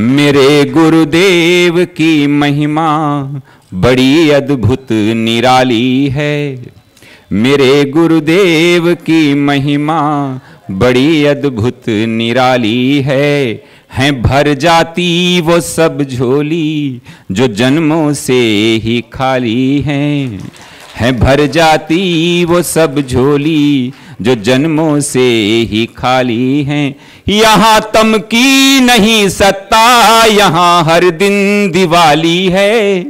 मेरे गुरुदेव की महिमा बड़ी अद्भुत निराली है। मेरे गुरुदेव की महिमा बड़ी अद्भुत निराली है भर जाती वो सब झोली जो जन्मों से ही खाली है भर जाती वो सब झोली जो जन्मों से ही खाली हैं। यहाँ तम की नहीं सत्ता, यहाँ हर दिन दिवाली है।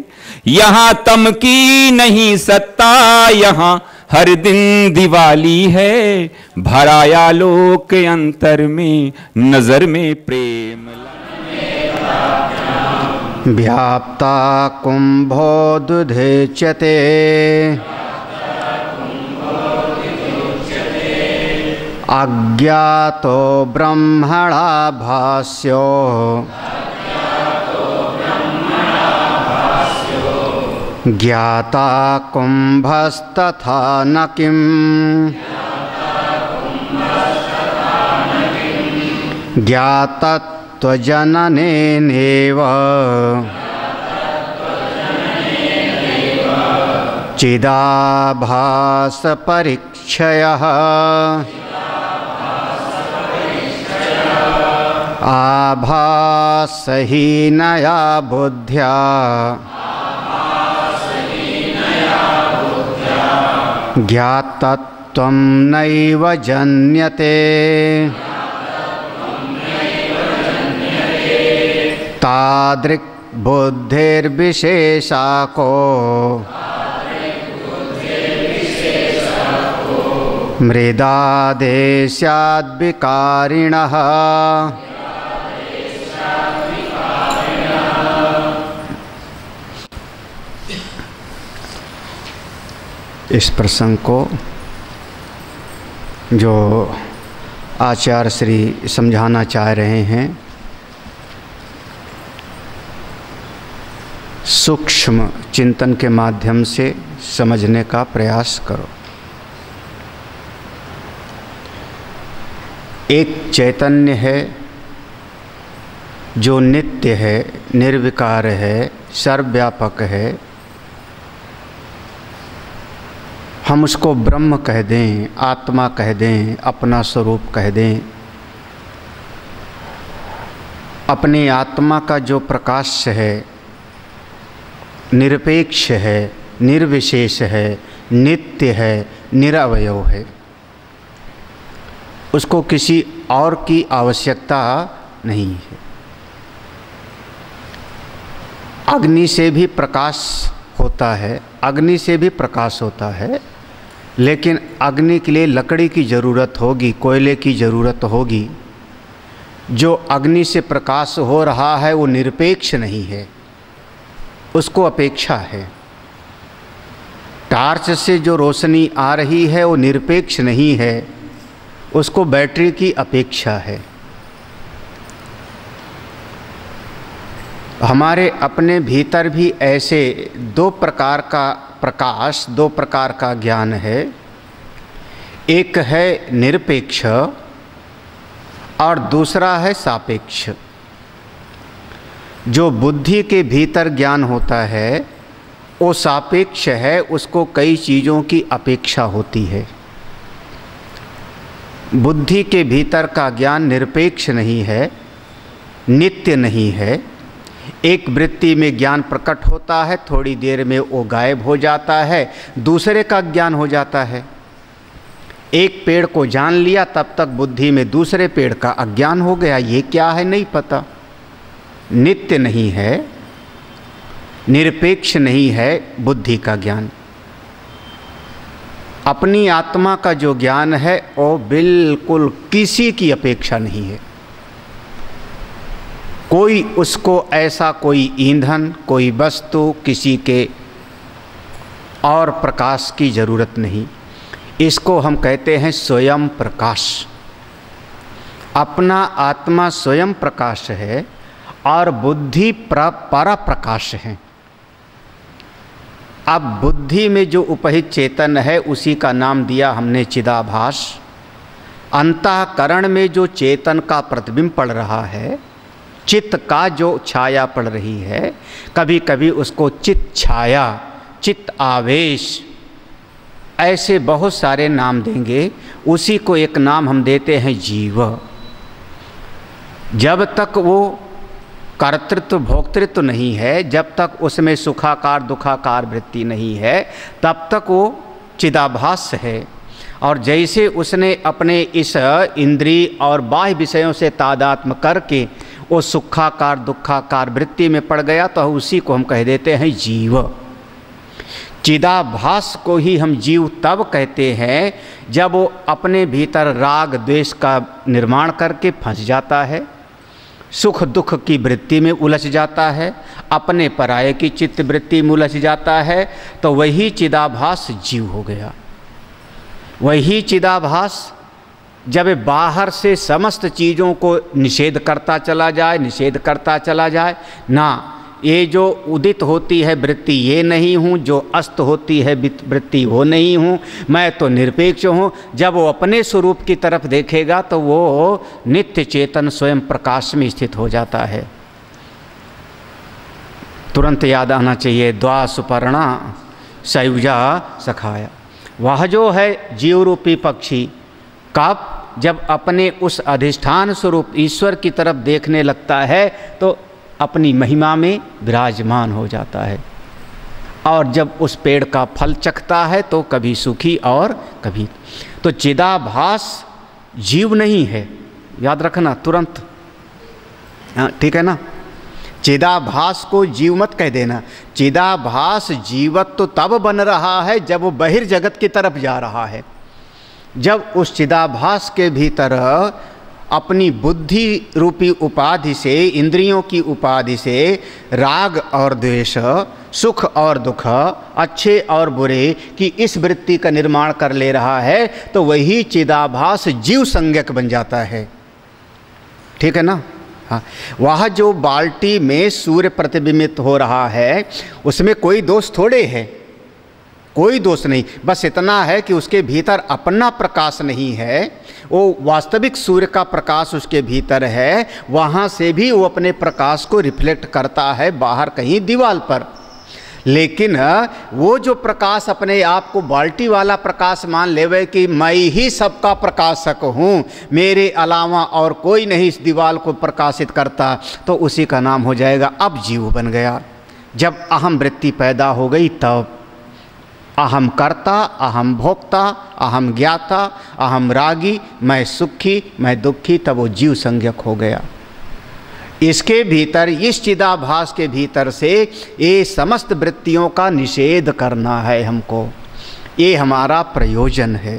यहाँ तम की नहीं सत्ता, यहाँ हर दिन दिवाली है। भराया लोक अंतर में नजर में प्रेम व्याप्ता कुंभोदुधेच्यते अज्ञातो ब्रह्मणा भास्यो ज्ञाता कुंभस्तथा न किम् ज्ञातत्वजननेनैव चिदाभास परीक्षयः आभासहीनया बुद्ध्या ज्ञातत्वं नैव जन्यते तादृक् बुद्धिर्विशेषाको मृदादेशाद्विकारिणः इस प्रसंग को जो आचार्य श्री समझाना चाह रहे हैं, सूक्ष्म चिंतन के माध्यम से समझने का प्रयास करो। एक चैतन्य है जो नित्य है, निर्विकार है, सर्वव्यापक है। हम उसको ब्रह्म कह दें, आत्मा कह दें, अपना स्वरूप कह दें। अपनी आत्मा का जो प्रकाश है, निरपेक्ष है, निर्विशेष है, नित्य है, निरवयव है। उसको किसी और की आवश्यकता नहीं है। अग्नि से भी प्रकाश होता है, अग्नि से भी प्रकाश होता है, लेकिन अग्नि के लिए लकड़ी की ज़रूरत होगी, कोयले की ज़रूरत होगी। जो अग्नि से प्रकाश हो रहा है वो निरपेक्ष नहीं है, उसको अपेक्षा है। टार्च से जो रोशनी आ रही है वो निरपेक्ष नहीं है, उसको बैटरी की अपेक्षा है। हमारे अपने भीतर भी ऐसे दो प्रकार का प्रकाश, दो प्रकार का ज्ञान है। एक है निरपेक्ष और दूसरा है सापेक्ष। जो बुद्धि के भीतर ज्ञान होता है वो सापेक्ष है, उसको कई चीज़ों की अपेक्षा होती है। बुद्धि के भीतर का ज्ञान निरपेक्ष नहीं है, नित्य नहीं है। एक वृत्ति में ज्ञान प्रकट होता है, थोड़ी देर में वो गायब हो जाता है, दूसरे का ज्ञान हो जाता है। एक पेड़ को जान लिया, तब तक बुद्धि में दूसरे पेड़ का अज्ञान हो गया। ये क्या है नहीं पता। नित्य नहीं है, निरपेक्ष नहीं है बुद्धि का ज्ञान। अपनी आत्मा का जो ज्ञान है वो बिल्कुल किसी की अपेक्षा नहीं है। कोई उसको ऐसा कोई ईंधन, कोई वस्तु, किसी के और प्रकाश की ज़रूरत नहीं। इसको हम कहते हैं स्वयं प्रकाश। अपना आत्मा स्वयं प्रकाश है और बुद्धि पर प्रकाश है। अब बुद्धि में जो उपहित चेतन है उसी का नाम दिया हमने चिदाभास। अंतःकरण में जो चेतन का प्रतिबिंब पड़ रहा है चित्त का जो छाया पड़ रही है, कभी कभी उसको चित्त छाया, चित्त आवेश, ऐसे बहुत सारे नाम देंगे। उसी को एक नाम हम देते हैं जीव। जब तक वो कर्तृत्व भोक्तृत्व नहीं है, जब तक उसमें सुखाकार दुखाकार वृत्ति नहीं है, तब तक वो चिदाभास है। और जैसे उसने अपने इस इंद्रिय और बाह्य विषयों से तादात्म्य करके वो सुखाकार दुखाकार वृत्ति में पड़ गया, तो उसी को हम कह देते हैं जीव। चिदाभास को ही हम जीव तब कहते हैं जब वो अपने भीतर राग द्वेष का निर्माण करके फंस जाता है, सुख दुख की वृत्ति में उलझ जाता है, अपने पराये की चित्त वृत्ति में उलझ जाता है, तो वही चिदाभास जीव हो गया। वही चिदाभास जब बाहर से समस्त चीज़ों को निषेध करता चला जाए, निषेध करता चला जाए, ना ये जो उदित होती है वृत्ति ये नहीं हूँ, जो अस्त होती है वृत्ति वो नहीं हूँ, मैं तो निरपेक्ष हूँ। जब वो अपने स्वरूप की तरफ देखेगा तो वो नित्य चेतन स्वयं प्रकाश में स्थित हो जाता है। तुरंत याद आना चाहिए, द्वा सुपर्णा सयुजा सखाया। वह जो है जीव रूपी पक्षी कब जब अपने उस अधिष्ठान स्वरूप ईश्वर की तरफ देखने लगता है तो अपनी महिमा में विराजमान हो जाता है। और जब उस पेड़ का फल चखता है तो कभी सुखी और कभी, तो चिदाभास जीव नहीं है, याद रखना तुरंत, ठीक है ना। चिदाभास को जीव मत कह देना। चिदाभास जीवत तो तब बन रहा है जब वो बहिर्जगत की तरफ जा रहा है। जब उस चिदाभास के भीतर अपनी बुद्धि रूपी उपाधि से, इंद्रियों की उपाधि से राग और द्वेष, सुख और दुख, अच्छे और बुरे की इस वृत्ति का निर्माण कर ले रहा है, तो वही चिदाभास जीव संज्ञक बन जाता है, ठीक है ना। हाँ, वह जो बाल्टी में सूर्य प्रतिबिंबित हो रहा है उसमें कोई दोष थोड़े है, कोई दोष नहीं, बस इतना है कि उसके भीतर अपना प्रकाश नहीं है, वो वास्तविक सूर्य का प्रकाश उसके भीतर है, वहाँ से भी वो अपने प्रकाश को रिफ्लेक्ट करता है बाहर कहीं दीवार पर। लेकिन वो जो प्रकाश अपने आप को बाल्टी वाला प्रकाश मान लेवे कि मैं ही सबका प्रकाशक हूँ, मेरे अलावा और कोई नहीं इस दीवार को प्रकाशित करता, तो उसी का नाम हो जाएगा अब जीव बन गया। जब अहम वृत्ति पैदा हो गई तब अहम कर्ता, अहम भोक्ता, अहम ज्ञाता, अहम रागी, मैं सुखी मैं दुखी, तब वो जीव संज्ञक हो गया। इसके भीतर, इस चिदाभास के भीतर से ये समस्त वृत्तियों का निषेध करना है हमको, ये हमारा प्रयोजन है।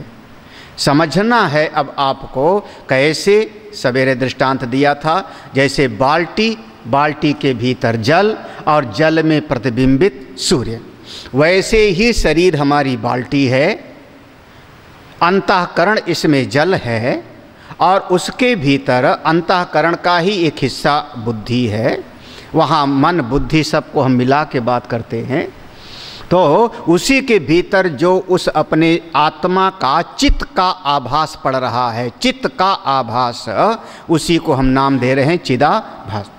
समझना है अब आपको, कैसे सवेरे दृष्टांत दिया था, जैसे बाल्टी के भीतर जल और जल में प्रतिबिंबित सूर्य, वैसे ही शरीर हमारी बाल्टी है, अंतःकरण इसमें जल है और उसके भीतर अंतःकरण का ही एक हिस्सा बुद्धि है। वहाँ मन बुद्धि सबको हम मिला के बात करते हैं। तो उसी के भीतर जो उस अपने आत्मा का चित्त का आभास पड़ रहा है, चित्त का आभास, उसी को हम नाम दे रहे हैं चिदाभास।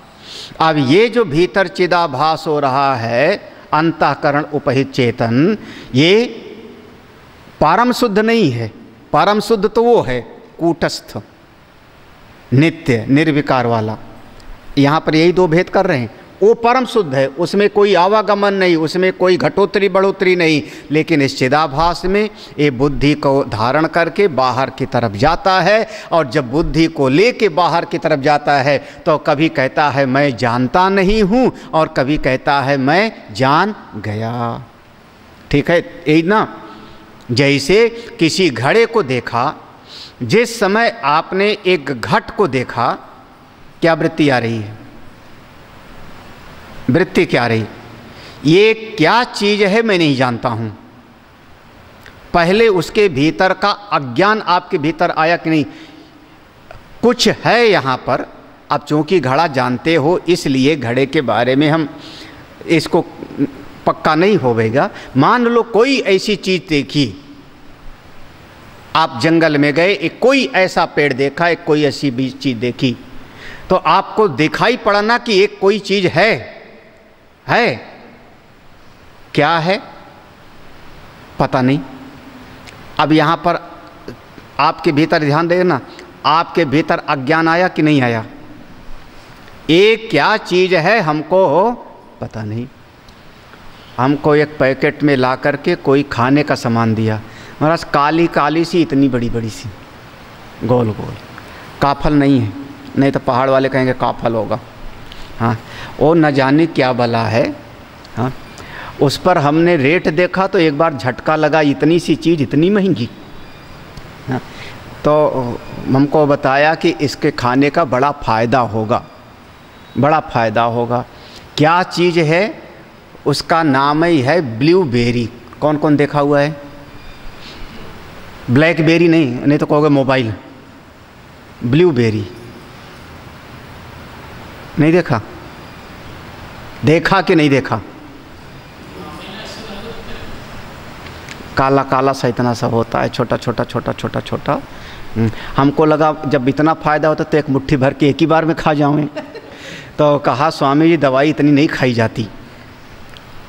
अब ये जो भीतर चिदाभास हो रहा है अंतःकरण उपहित चेतन, ये परम शुद्ध नहीं है। परम शुद्ध तो वो है कूटस्थ नित्य निर्विकार वाला। यहाँ पर यही दो भेद कर रहे हैं। वो परम शुद्ध है, उसमें कोई आवागमन नहीं, उसमें कोई घटोत्तरी बढ़ोतरी नहीं। लेकिन इस चिदाभास में ये बुद्धि को धारण करके बाहर की तरफ जाता है, और जब बुद्धि को लेके बाहर की तरफ जाता है तो कभी कहता है मैं जानता नहीं हूँ, और कभी कहता है मैं जान गया। ठीक है, यही ना। जैसे किसी घड़े को देखा, जिस समय आपने एक घट को देखा, क्या वृत्ति आ रही है? वृत्ति क्या रही? ये क्या चीज़ है मैं नहीं जानता हूँ। पहले उसके भीतर का अज्ञान आपके भीतर आया कि नहीं, कुछ है यहाँ पर। अब चूँकि घड़ा जानते हो इसलिए घड़े के बारे में हम इसको पक्का नहीं होवेगा। मान लो कोई ऐसी चीज़ देखी, आप जंगल में गए, एक कोई ऐसा पेड़ देखा, एक कोई ऐसी चीज़ देखी, तो आपको दिखाई पड़ना कि एक कोई चीज है क्या है पता नहीं। अब यहां पर आपके भीतर ध्यान देना, आपके भीतर अज्ञान आया कि नहीं आया? एक क्या चीज है हमको पता नहीं। हमको एक पैकेट में ला करके कोई खाने का सामान दिया, महाराज काली काली सी, इतनी बड़ी बड़ी सी, गोल गोल, काफल नहीं है, नहीं तो पहाड़ वाले कहेंगे काफल होगा। हाँ, वो न जाने क्या बला है। हाँ, उस पर हमने रेट देखा तो एक बार झटका लगा, इतनी सी चीज़ इतनी महंगी। हाँ, तो हमको बताया कि इसके खाने का बड़ा फ़ायदा होगा, बड़ा फ़ायदा होगा। क्या चीज़ है? उसका नाम ही है ब्लूबेरी। कौन कौन देखा हुआ है? ब्लैकबेरी नहीं तो कहोगे मोबाइल। ब्लूबेरी नहीं देखा? देखा कि नहीं देखा? काला काला सा इतना सा होता है, छोटा छोटा छोटा छोटा छोटा। हमको लगा जब इतना फ़ायदा होता तो एक मुट्ठी भर के एक ही बार में खा जाऊँ। तो कहा स्वामी जी दवाई इतनी नहीं खाई जाती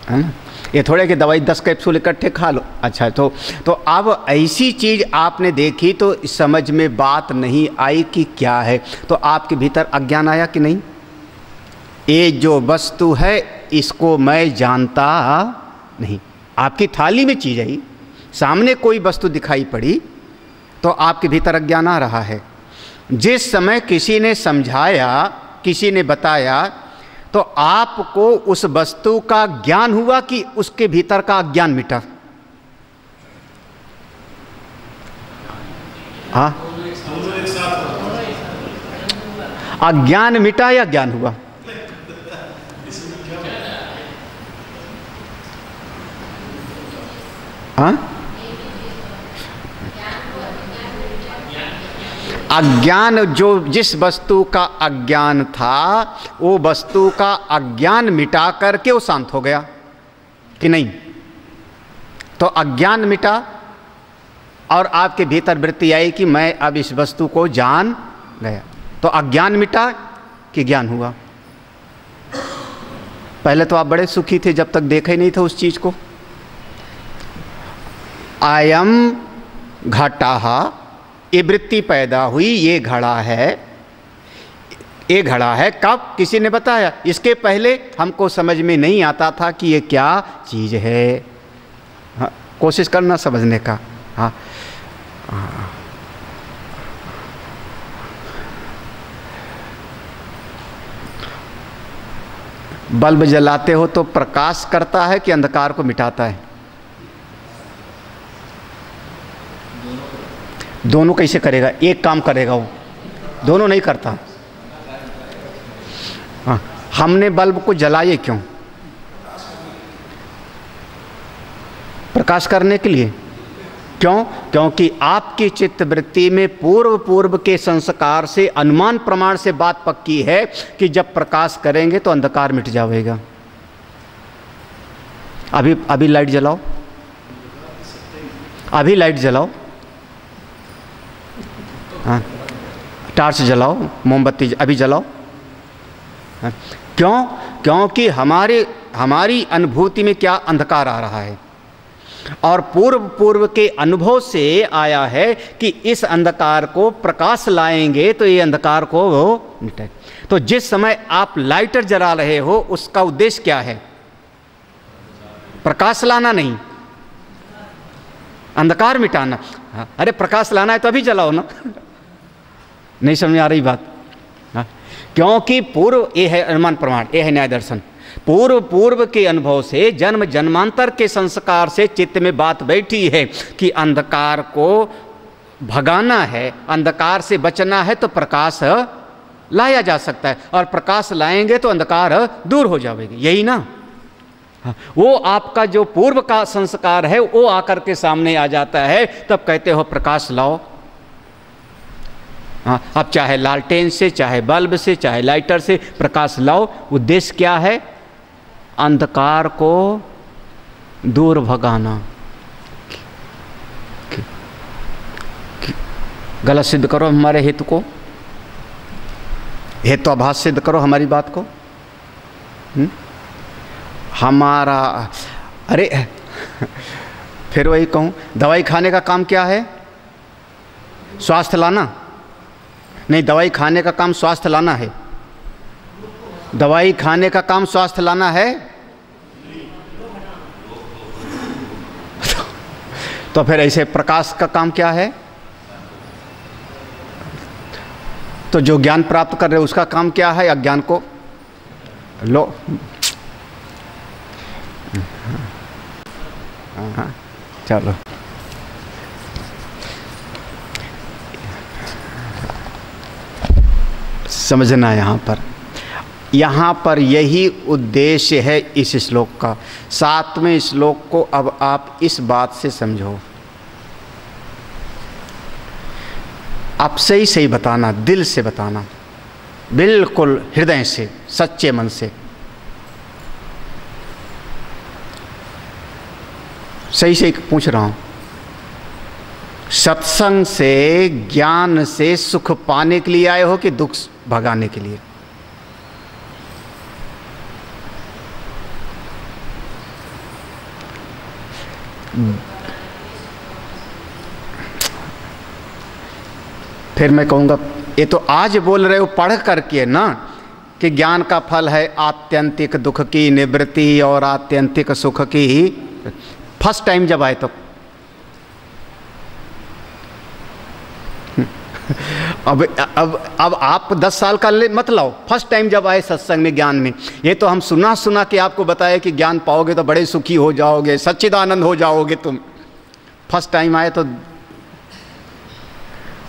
है ना, ये थोड़े कि दवाई 10 कैप्सूल इकट्ठे खा लो। अच्छा, तो अब ऐसी चीज़ आपने देखी तो समझ में बात नहीं आई कि क्या है। तो आपके भीतर अज्ञान आया कि नहीं? ये जो वस्तु है इसको मैं जानता नहीं। आपकी थाली में चीज़ आई, सामने कोई वस्तु दिखाई पड़ी तो आपके भीतर अज्ञान आ रहा है। जिस समय किसी ने समझाया, किसी ने बताया, तो आपको उस वस्तु का ज्ञान हुआ कि उसके भीतर का अज्ञान मिटा? हाँ, अज्ञान मिटा या ज्ञान हुआ? हाँ, अज्ञान, जो जिस वस्तु का अज्ञान था वो वस्तु का अज्ञान मिटा करके वो शांत हो गया कि नहीं? तो अज्ञान मिटा और आपके भीतर वृत्ति आई कि मैं अब इस वस्तु को जान गया। तो अज्ञान मिटा कि ज्ञान हुआ? पहले तो आप बड़े सुखी थे जब तक देखा ही नहीं था उस चीज को। आयम घटाः, ये वृत्ति पैदा हुई, ये घड़ा है, ये घड़ा है। कब? किसी ने बताया। इसके पहले हमको समझ में नहीं आता था कि ये क्या चीज़ है। हाँ, कोशिश करना समझने का। हाँ, बल्ब जलाते हो तो प्रकाश करता है कि अंधकार को मिटाता है? दोनों कैसे करेगा? एक काम करेगा वो, दोनों नहीं करता। हाँ, हमने बल्ब को जलाए क्यों? प्रकाश करने के लिए। क्यों? क्योंकि आपकी चित्त वृत्ति में पूर्व के संस्कार से, अनुमान प्रमाण से बात पक्की है कि जब प्रकाश करेंगे तो अंधकार मिट जाएगा। अभी लाइट जलाओ, अभी लाइट जलाओ, हाँ, टार्च जलाओ, मोमबत्ती अभी जलाओ। हाँ, क्यों? क्योंकि हमारी अनुभूति में क्या अंधकार आ रहा है, और पूर्व के अनुभव से आया है कि इस अंधकार को प्रकाश लाएंगे तो ये अंधकार को मिटे। तो जिस समय आप लाइटर जला रहे हो उसका उद्देश्य क्या है? प्रकाश लाना नहीं, अंधकार मिटाना। हाँ, अरे प्रकाश लाना है तो अभी जलाओ ना। नहीं समझ आ रही बात? हाँ, क्योंकि पूर्व, ये है अनुमान प्रमाण, ये है न्याय दर्शन। पूर्व के अनुभव से, जन्म जन्मांतर के संस्कार से चित्त में बात बैठी है कि अंधकार को भगाना है, अंधकार से बचना है तो प्रकाश लाया जा सकता है, और प्रकाश लाएंगे तो अंधकार दूर हो जाएगी। यही ना? हाँ, वो आपका जो पूर्व का संस्कार है वो आकर के सामने आ जाता है, तब कहते हो प्रकाश लाओ। हाँ, अब चाहे लालटेन से, चाहे बल्ब से, चाहे लाइटर से प्रकाश लाओ। उद्देश्य क्या है? अंधकार को दूर भगाना। गलत सिद्ध करो हमारे हित को। हेत्वाभास सिद्ध करो हमारी बात को। हमारा, अरे फिर वही कहूँ, दवाई खाने का काम क्या है? स्वास्थ्य लाना? नहीं, दवाई खाने का काम स्वास्थ्य लाना है। दवाई खाने का काम स्वास्थ्य लाना है। तो फिर ऐसे प्रकाश का काम क्या है? तो जो ज्ञान प्राप्त कर रहे हो उसका काम क्या है? अज्ञान को लो। हाँ, चलो समझना यहाँ पर यही उद्देश्य है इस श्लोक का। 7वें श्लोक को अब आप इस बात से समझो। आप सही सही बताना, दिल से बताना, बिल्कुल हृदय से, सच्चे मन से। सही सही पूछ रहा हूँ। सत्संग से, ज्ञान से सुख पाने के लिए आए हो कि दुख भगाने के लिए? फिर मैं कहूँगा, ये तो आज बोल रहे हो पढ़ करके ना, कि ज्ञान का फल है आत्यंतिक दुख की निवृत्ति और आत्यंतिक सुख की। फर्स्ट टाइम जब आए तो अब आप 10 साल का मत लाओ। फर्स्ट टाइम जब आए सत्संग में, ज्ञान में, ये तो हम सुना के आपको बताया कि ज्ञान पाओगे तो बड़े सुखी हो जाओगे, सच्चिदानंद हो जाओगे तुम। फर्स्ट टाइम आए तो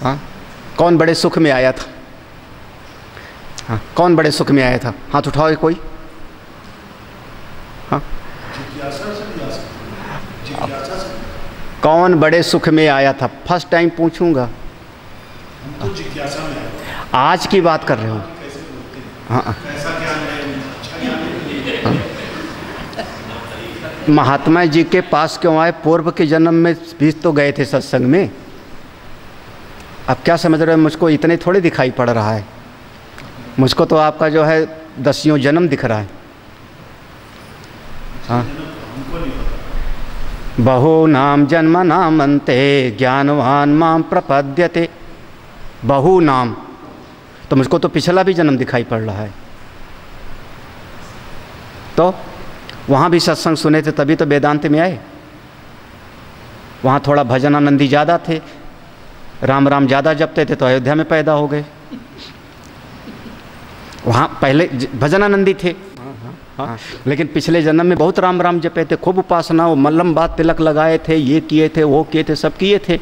हाँ, कौन बड़े सुख में आया था? हाँ, कौन बड़े सुख में आया था? हाथ उठाओ कोई। हाँ, कौन बड़े सुख में आया था? फर्स्ट टाइम पूछूंगा। आज की बात कर रहे हो? हाँ, महात्मा जी के पास क्यों आए? पूर्व के जन्म में भी तो गए थे सत्संग में। अब क्या समझ रहे हो? मुझको इतने थोड़े दिखाई पड़ रहा है। मुझको तो आपका जो है 10 जन्म दिख रहा है। हाँ, बहुनाम जन्म नाम अन्ते ज्ञानवान माम प्रपद्यते। बहु नाम, तो मुझको तो पिछला भी जन्म दिखाई पड़ रहा है। तो वहाँ भी सत्संग सुने थे, तभी तो वेदांत में आए। वहाँ थोड़ा भजनानंदी ज़्यादा थे, राम राम ज़्यादा जपते थे, तो अयोध्या में पैदा हो गए। वहाँ पहले भजनानंदी थे। हाँ, लेकिन पिछले जन्म में बहुत राम राम जपे थे, खूब उपासना, वो मल्लम बात तिलक लगाए थे, ये किए थे, वो किए थे, सब किए थे,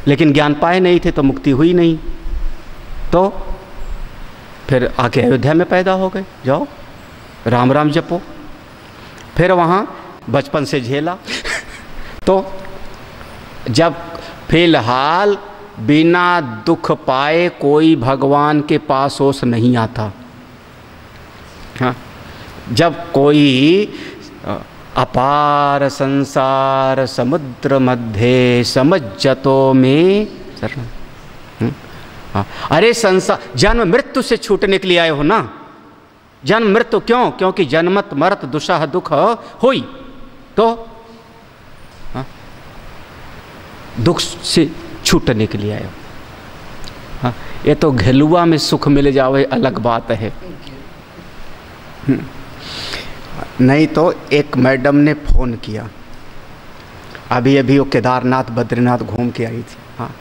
लेकिन ज्ञान पाए नहीं थे, तो मुक्ति हुई नहीं। तो फिर आके अयोध्या में पैदा हो गए। जाओ राम राम जपो। फिर वहाँ बचपन से झेला। तो जब फिलहाल बिना दुख पाए कोई भगवान के पास ओस नहीं आता। हाँ, जब कोई अपार संसार समुद्र मध्य समज्जतो में शरण। हाँ, अरे संसार, जन्म मृत्यु से छूटने के लिए आए हो ना। जन्म मृत्यु क्यों? क्योंकि जन्मत मरत दुषह दुख होई। तो हाँ, दुख से छूटने के लिए आए हो। हाँ, ये तो घेलुआ में सुख मिल जावे अलग बात है। नहीं तो एक मैडम ने फ़ोन किया, अभी वो केदारनाथ बद्रीनाथ घूम के आई थी। हाँ,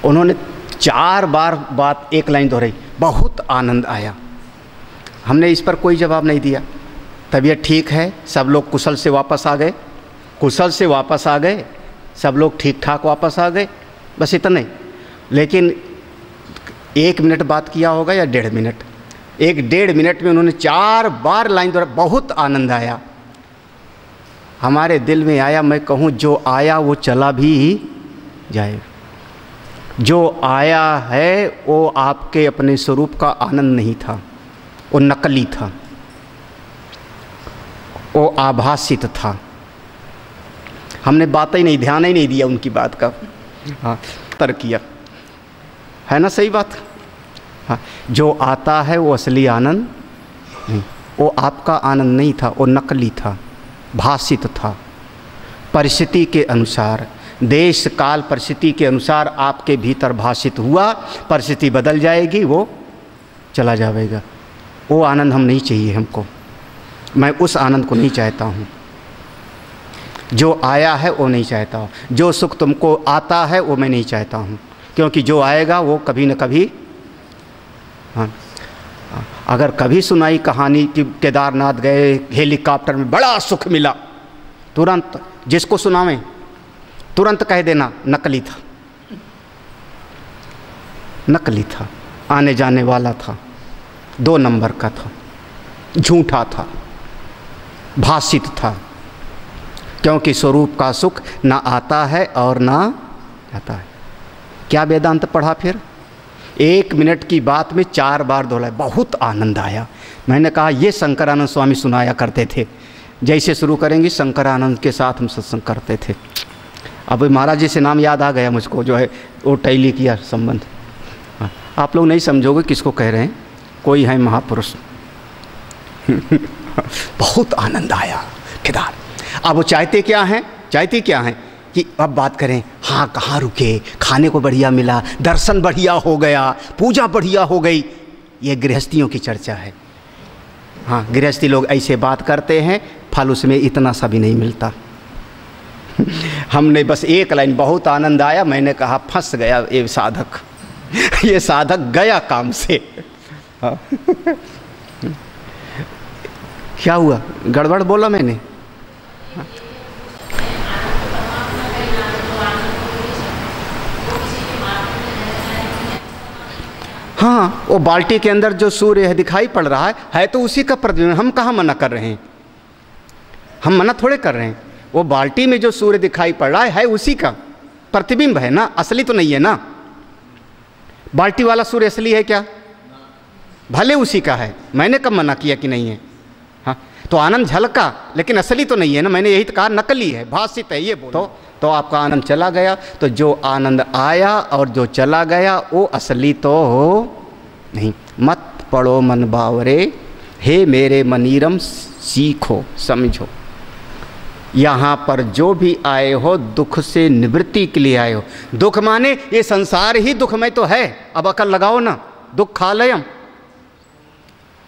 उन्होंने 4 बार बात एक लाइन दोहराई, बहुत आनंद आया। हमने इस पर कोई जवाब नहीं दिया। तबीयत ठीक है, सब लोग कुशल से वापस आ गए, कुशल से वापस आ गए, सब लोग ठीक ठाक वापस आ गए, बस इतने। लेकिन 1 मिनट बात किया होगा या 1.5 मिनट, 1-1.5 मिनट में उन्होंने 4 बार लाइन दोहराई, बहुत आनंद आया। हमारे दिल में आया, मैं कहूँ जो आया वो चला भी जाए। जो आया है वो आपके अपने स्वरूप का आनंद नहीं था, वो नकली था, वो आभासित था। हमने बात ही नहीं, ध्यान ही नहीं दिया उनकी बात का। हाँ, तर किया है ना, सही बात। हाँ, जो आता है वो असली आनंद नहीं, वो आपका आनंद नहीं था, वो नकली था, भाषित था। परिस्थिति के अनुसार, देश काल परिस्थिति के अनुसार आपके भीतर भाषित हुआ, परिस्थिति बदल जाएगी, वो चला जाएगा। वो आनंद हम नहीं चाहिए हमको, मैं उस आनंद को नहीं चाहता हूँ। जो आया है वो नहीं चाहता हूँ, जो सुख तुमको आता है वो मैं नहीं चाहता हूँ, क्योंकि जो आएगा वो कभी न कभी, हाँ, अगर कभी सुनाई कहानी कि केदारनाथ गए हेलीकॉप्टर में बड़ा सुख मिला, तुरंत जिसको सुनावें तुरंत कह देना नकली था, नकली था, आने जाने वाला था, 2 नंबर का था, झूठा था, भाषित था, क्योंकि स्वरूप का सुख ना आता है और ना जाता है। क्या वेदांत पढ़ा फिर? 1 मिनट की बात में 4 बार दोहराया, बहुत आनंद आया। मैंने कहा ये शंकरानंद स्वामी सुनाया करते थे, जैसे शुरू करेंगे शंकरानंद के साथ हम सत्संग करते थे। अब महाराज जी से नाम याद आ गया मुझको, जो है वो टैली किया संबंध। आप लोग नहीं समझोगे किसको कह रहे हैं, कोई है महापुरुष। बहुत आनंद आया केदार। अब वो चाहते क्या हैं, चाहते क्या हैं कि अब बात करें, हाँ कहाँ रुके, खाने को बढ़िया मिला, दर्शन बढ़िया हो गया, पूजा बढ़िया हो गई। ये गृहस्थियों की चर्चा है। हाँ, गृहस्थी लोग ऐसे बात करते हैं, फल उसमें इतना सा भी नहीं मिलता। हमने बस एक लाइन, बहुत आनंद आया, मैंने कहा फंस गया ये साधक, ये साधक गया काम से। हाँ। क्या हुआ, गड़बड़ बोला मैंने? हाँ, वो बाल्टी के अंदर जो सूर्य दिखाई पड़ रहा है तो उसी का प्रतिबिंब। हम कहाँ मना कर रहे हैं, हम मना थोड़े कर रहे हैं। वो बाल्टी में जो सूर्य दिखाई पड़ रहा है उसी का प्रतिबिंब है ना, असली तो नहीं है ना। बाल्टी वाला सूर्य असली है क्या? भले उसी का है, मैंने कब मना किया कि नहीं है। हाँ, तो आनंद झलका, लेकिन असली तो नहीं है ना। मैंने यही तो कहा, नकली है, भाषित है, ये बोलो तो आपका आनंद चला गया। तो जो आनंद आया और जो चला गया वो असली तो हो नहीं। मत पढ़ो मन बावरे, हे मेरे मनीरम सीखो समझो। यहाँ पर जो भी आए हो दुख से निवृत्ति के लिए आए हो। दुख माने ये संसार ही दुखमय तो है। अब अकल लगाओ ना, दुखालयम,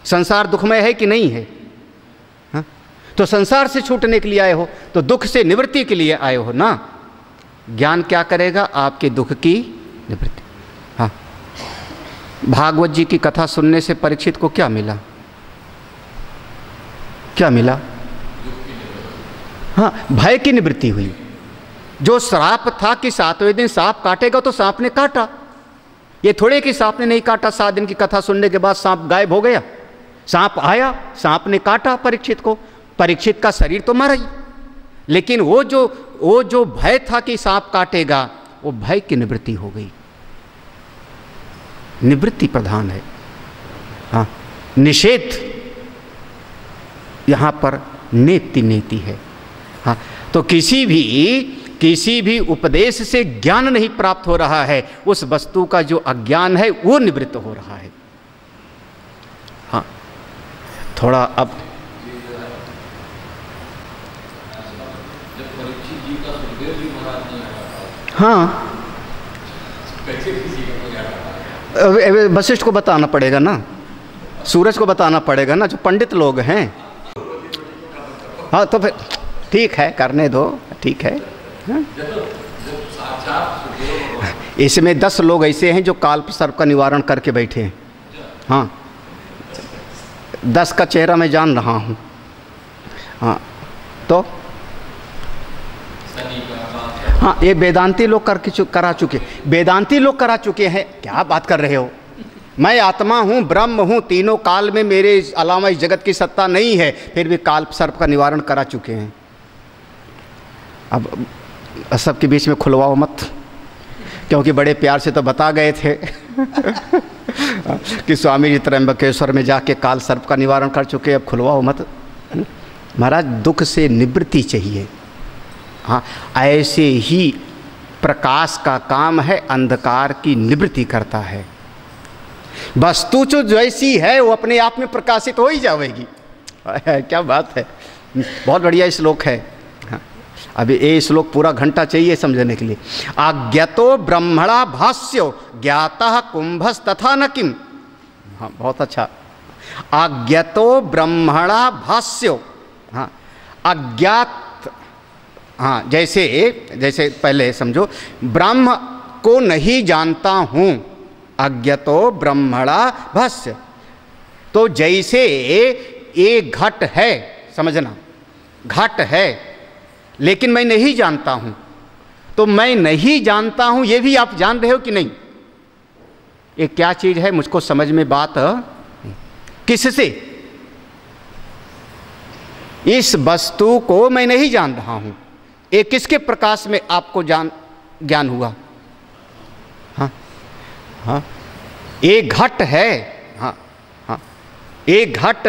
संसार दुखमय है कि नहीं है? हाँ? तो संसार से छूटने के लिए आए हो, तो दुख से निवृत्ति के लिए आए हो ना। ज्ञान क्या करेगा? आपके दुख की निवृत्ति। हाँ, भागवत जी की कथा सुनने से परीक्षित को क्या मिला? क्या मिला? हाँ, भय की निवृत्ति हुई। जो श्राप था कि 7वें दिन सांप काटेगा, तो सांप ने काटा। ये थोड़े कि सांप ने नहीं काटा, 7 दिन की कथा सुनने के बाद सांप गायब हो गया। सांप आया, सांप ने काटा परीक्षित को, परीक्षित का शरीर तो मर ही, लेकिन वो जो भय था कि सांप काटेगा, वो भय की निवृत्ति हो गई। निवृत्ति प्रधान है। हाँ, निषेध यहाँ पर नेति नेति है। हाँ, तो किसी भी उपदेश से ज्ञान नहीं प्राप्त हो रहा है, उस वस्तु का जो अज्ञान है वो निवृत्त हो रहा है। हाँ, थोड़ा अब हाँ, वशिष्ठ को बताना पड़ेगा ना, सूरज को बताना पड़ेगा ना, जो पंडित लोग हैं। हाँ, तो फिर ठीक है, करने दो, ठीक है। हाँ? इसमें 10 लोग ऐसे हैं जो काल सर्प का निवारण करके बैठे हैं। हाँ, 10 का चेहरा मैं जान रहा हूँ। हाँ, तो हाँ, ये वेदांती लोग करा चुके, वेदांती लोग करा चुके हैं। क्या बात कर रहे हो? मैं आत्मा हूँ, ब्रह्म हूँ, तीनों काल में मेरे अलावा इस जगत की सत्ता नहीं है, फिर भी काल सर्प का निवारण करा चुके हैं। अब सबके बीच में खुलवाओ मत, क्योंकि बड़े प्यार से तो बता गए थे कि स्वामी जी त्र्यंबकेश्वर में जाके काल सर्प का निवारण कर चुके, अब खुलवाओ मत। महाराज, दुख से निवृत्ति चाहिए। हाँ, ऐसे ही प्रकाश का काम है, अंधकार की निवृत्ति करता है। वस्तु जो जैसी है वो अपने आप में प्रकाशित हो ही जाएगी। क्या बात है, बहुत बढ़िया श्लोक है। अभी ये श्लोक पूरा घंटा चाहिए समझने के लिए। अज्ञातो ब्रह्मणा भाष्यो ज्ञातः कुंभस तथा न किम। हाँ, बहुत अच्छा। अज्ञातो ब्रह्मणा भाष्यो, हाँ अज्ञात, हाँ जैसे पहले समझो, ब्रह्म को नहीं जानता हूँ, अज्ञातो ब्रह्मणा भाष्य। तो जैसे ये घट है, समझना घट है लेकिन मैं नहीं जानता हूं, तो मैं नहीं जानता हूं ये भी आप जान रहे हो कि नहीं? ये क्या चीज है, मुझको समझ में बात किससे? इस वस्तु को मैं नहीं जान रहा हूं, ये किसके प्रकाश में आपको ज्ञान हुआ? हाँ हाँ, ये घट है, हाँ हाँ, ये घट,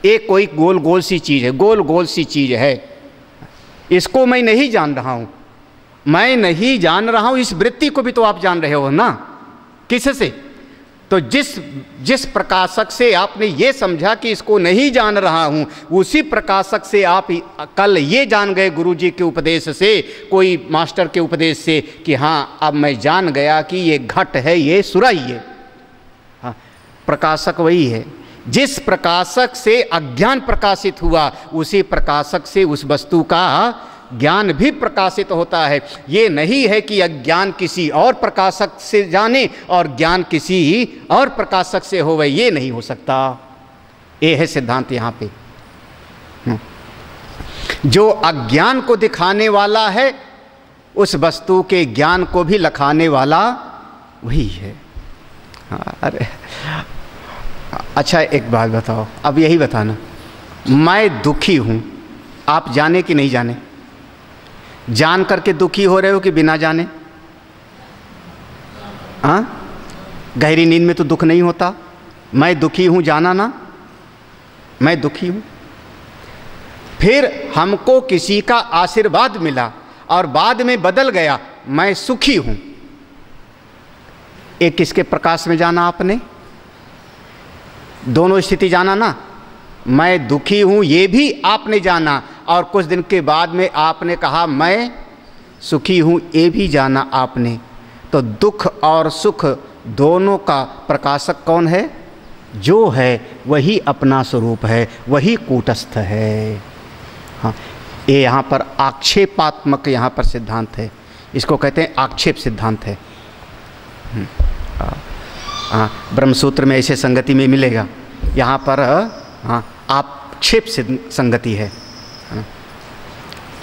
ये कोई गोल गोल सी चीज है, गोल गोल सी चीज है, इसको मैं नहीं जान रहा हूं। मैं नहीं जान रहा हूं, इस वृत्ति को भी तो आप जान रहे हो ना, किससे? तो जिस प्रकाशक से आपने ये समझा कि इसको नहीं जान रहा हूं, उसी प्रकाशक से आप कल ये जान गए गुरुजी के उपदेश से, कोई मास्टर के उपदेश से, कि हाँ अब मैं जान गया कि ये घट है, ये सुराही है। हाँ, प्रकाशक वही है। जिस प्रकाशक से अज्ञान प्रकाशित हुआ, उसी प्रकाशक से उस वस्तु का ज्ञान भी प्रकाशित होता है। ये नहीं है कि अज्ञान किसी और प्रकाशक से जाने और ज्ञान किसी और प्रकाशक से होवे, ये नहीं हो सकता। ये है सिद्धांत यहाँ पे। जो अज्ञान को दिखाने वाला है, उस वस्तु के ज्ञान को भी लखाने वाला वही है। हाँ, अरे अच्छा एक बात बताओ, अब यही बताना, मैं दुखी हूं, आप जाने कि नहीं जाने? जान करके दुखी हो रहे हो कि बिना जाने? हाँ, गहरी नींद में तो दुख नहीं होता। मैं दुखी हूं, जाना ना, मैं दुखी हूं। फिर हमको किसी का आशीर्वाद मिला और बाद में बदल गया, मैं सुखी हूं। एक किसके प्रकाश में जाना आपने? दोनों स्थिति जाना ना। मैं दुखी हूं ये भी आपने जाना, और कुछ दिन के बाद में आपने कहा मैं सुखी हूं, ये भी जाना आपने। तो दुख और सुख दोनों का प्रकाशक कौन है? जो है वही अपना स्वरूप है, वही कूटस्थ है। हाँ, ये यहाँ पर आक्षेपात्मक यहाँ पर सिद्धांत है, इसको कहते हैं आक्षेप सिद्धांत है। हाँ, ब्रह्मसूत्र में ऐसे संगति में मिलेगा, यहाँ पर हाँ आक्षेप संगति है।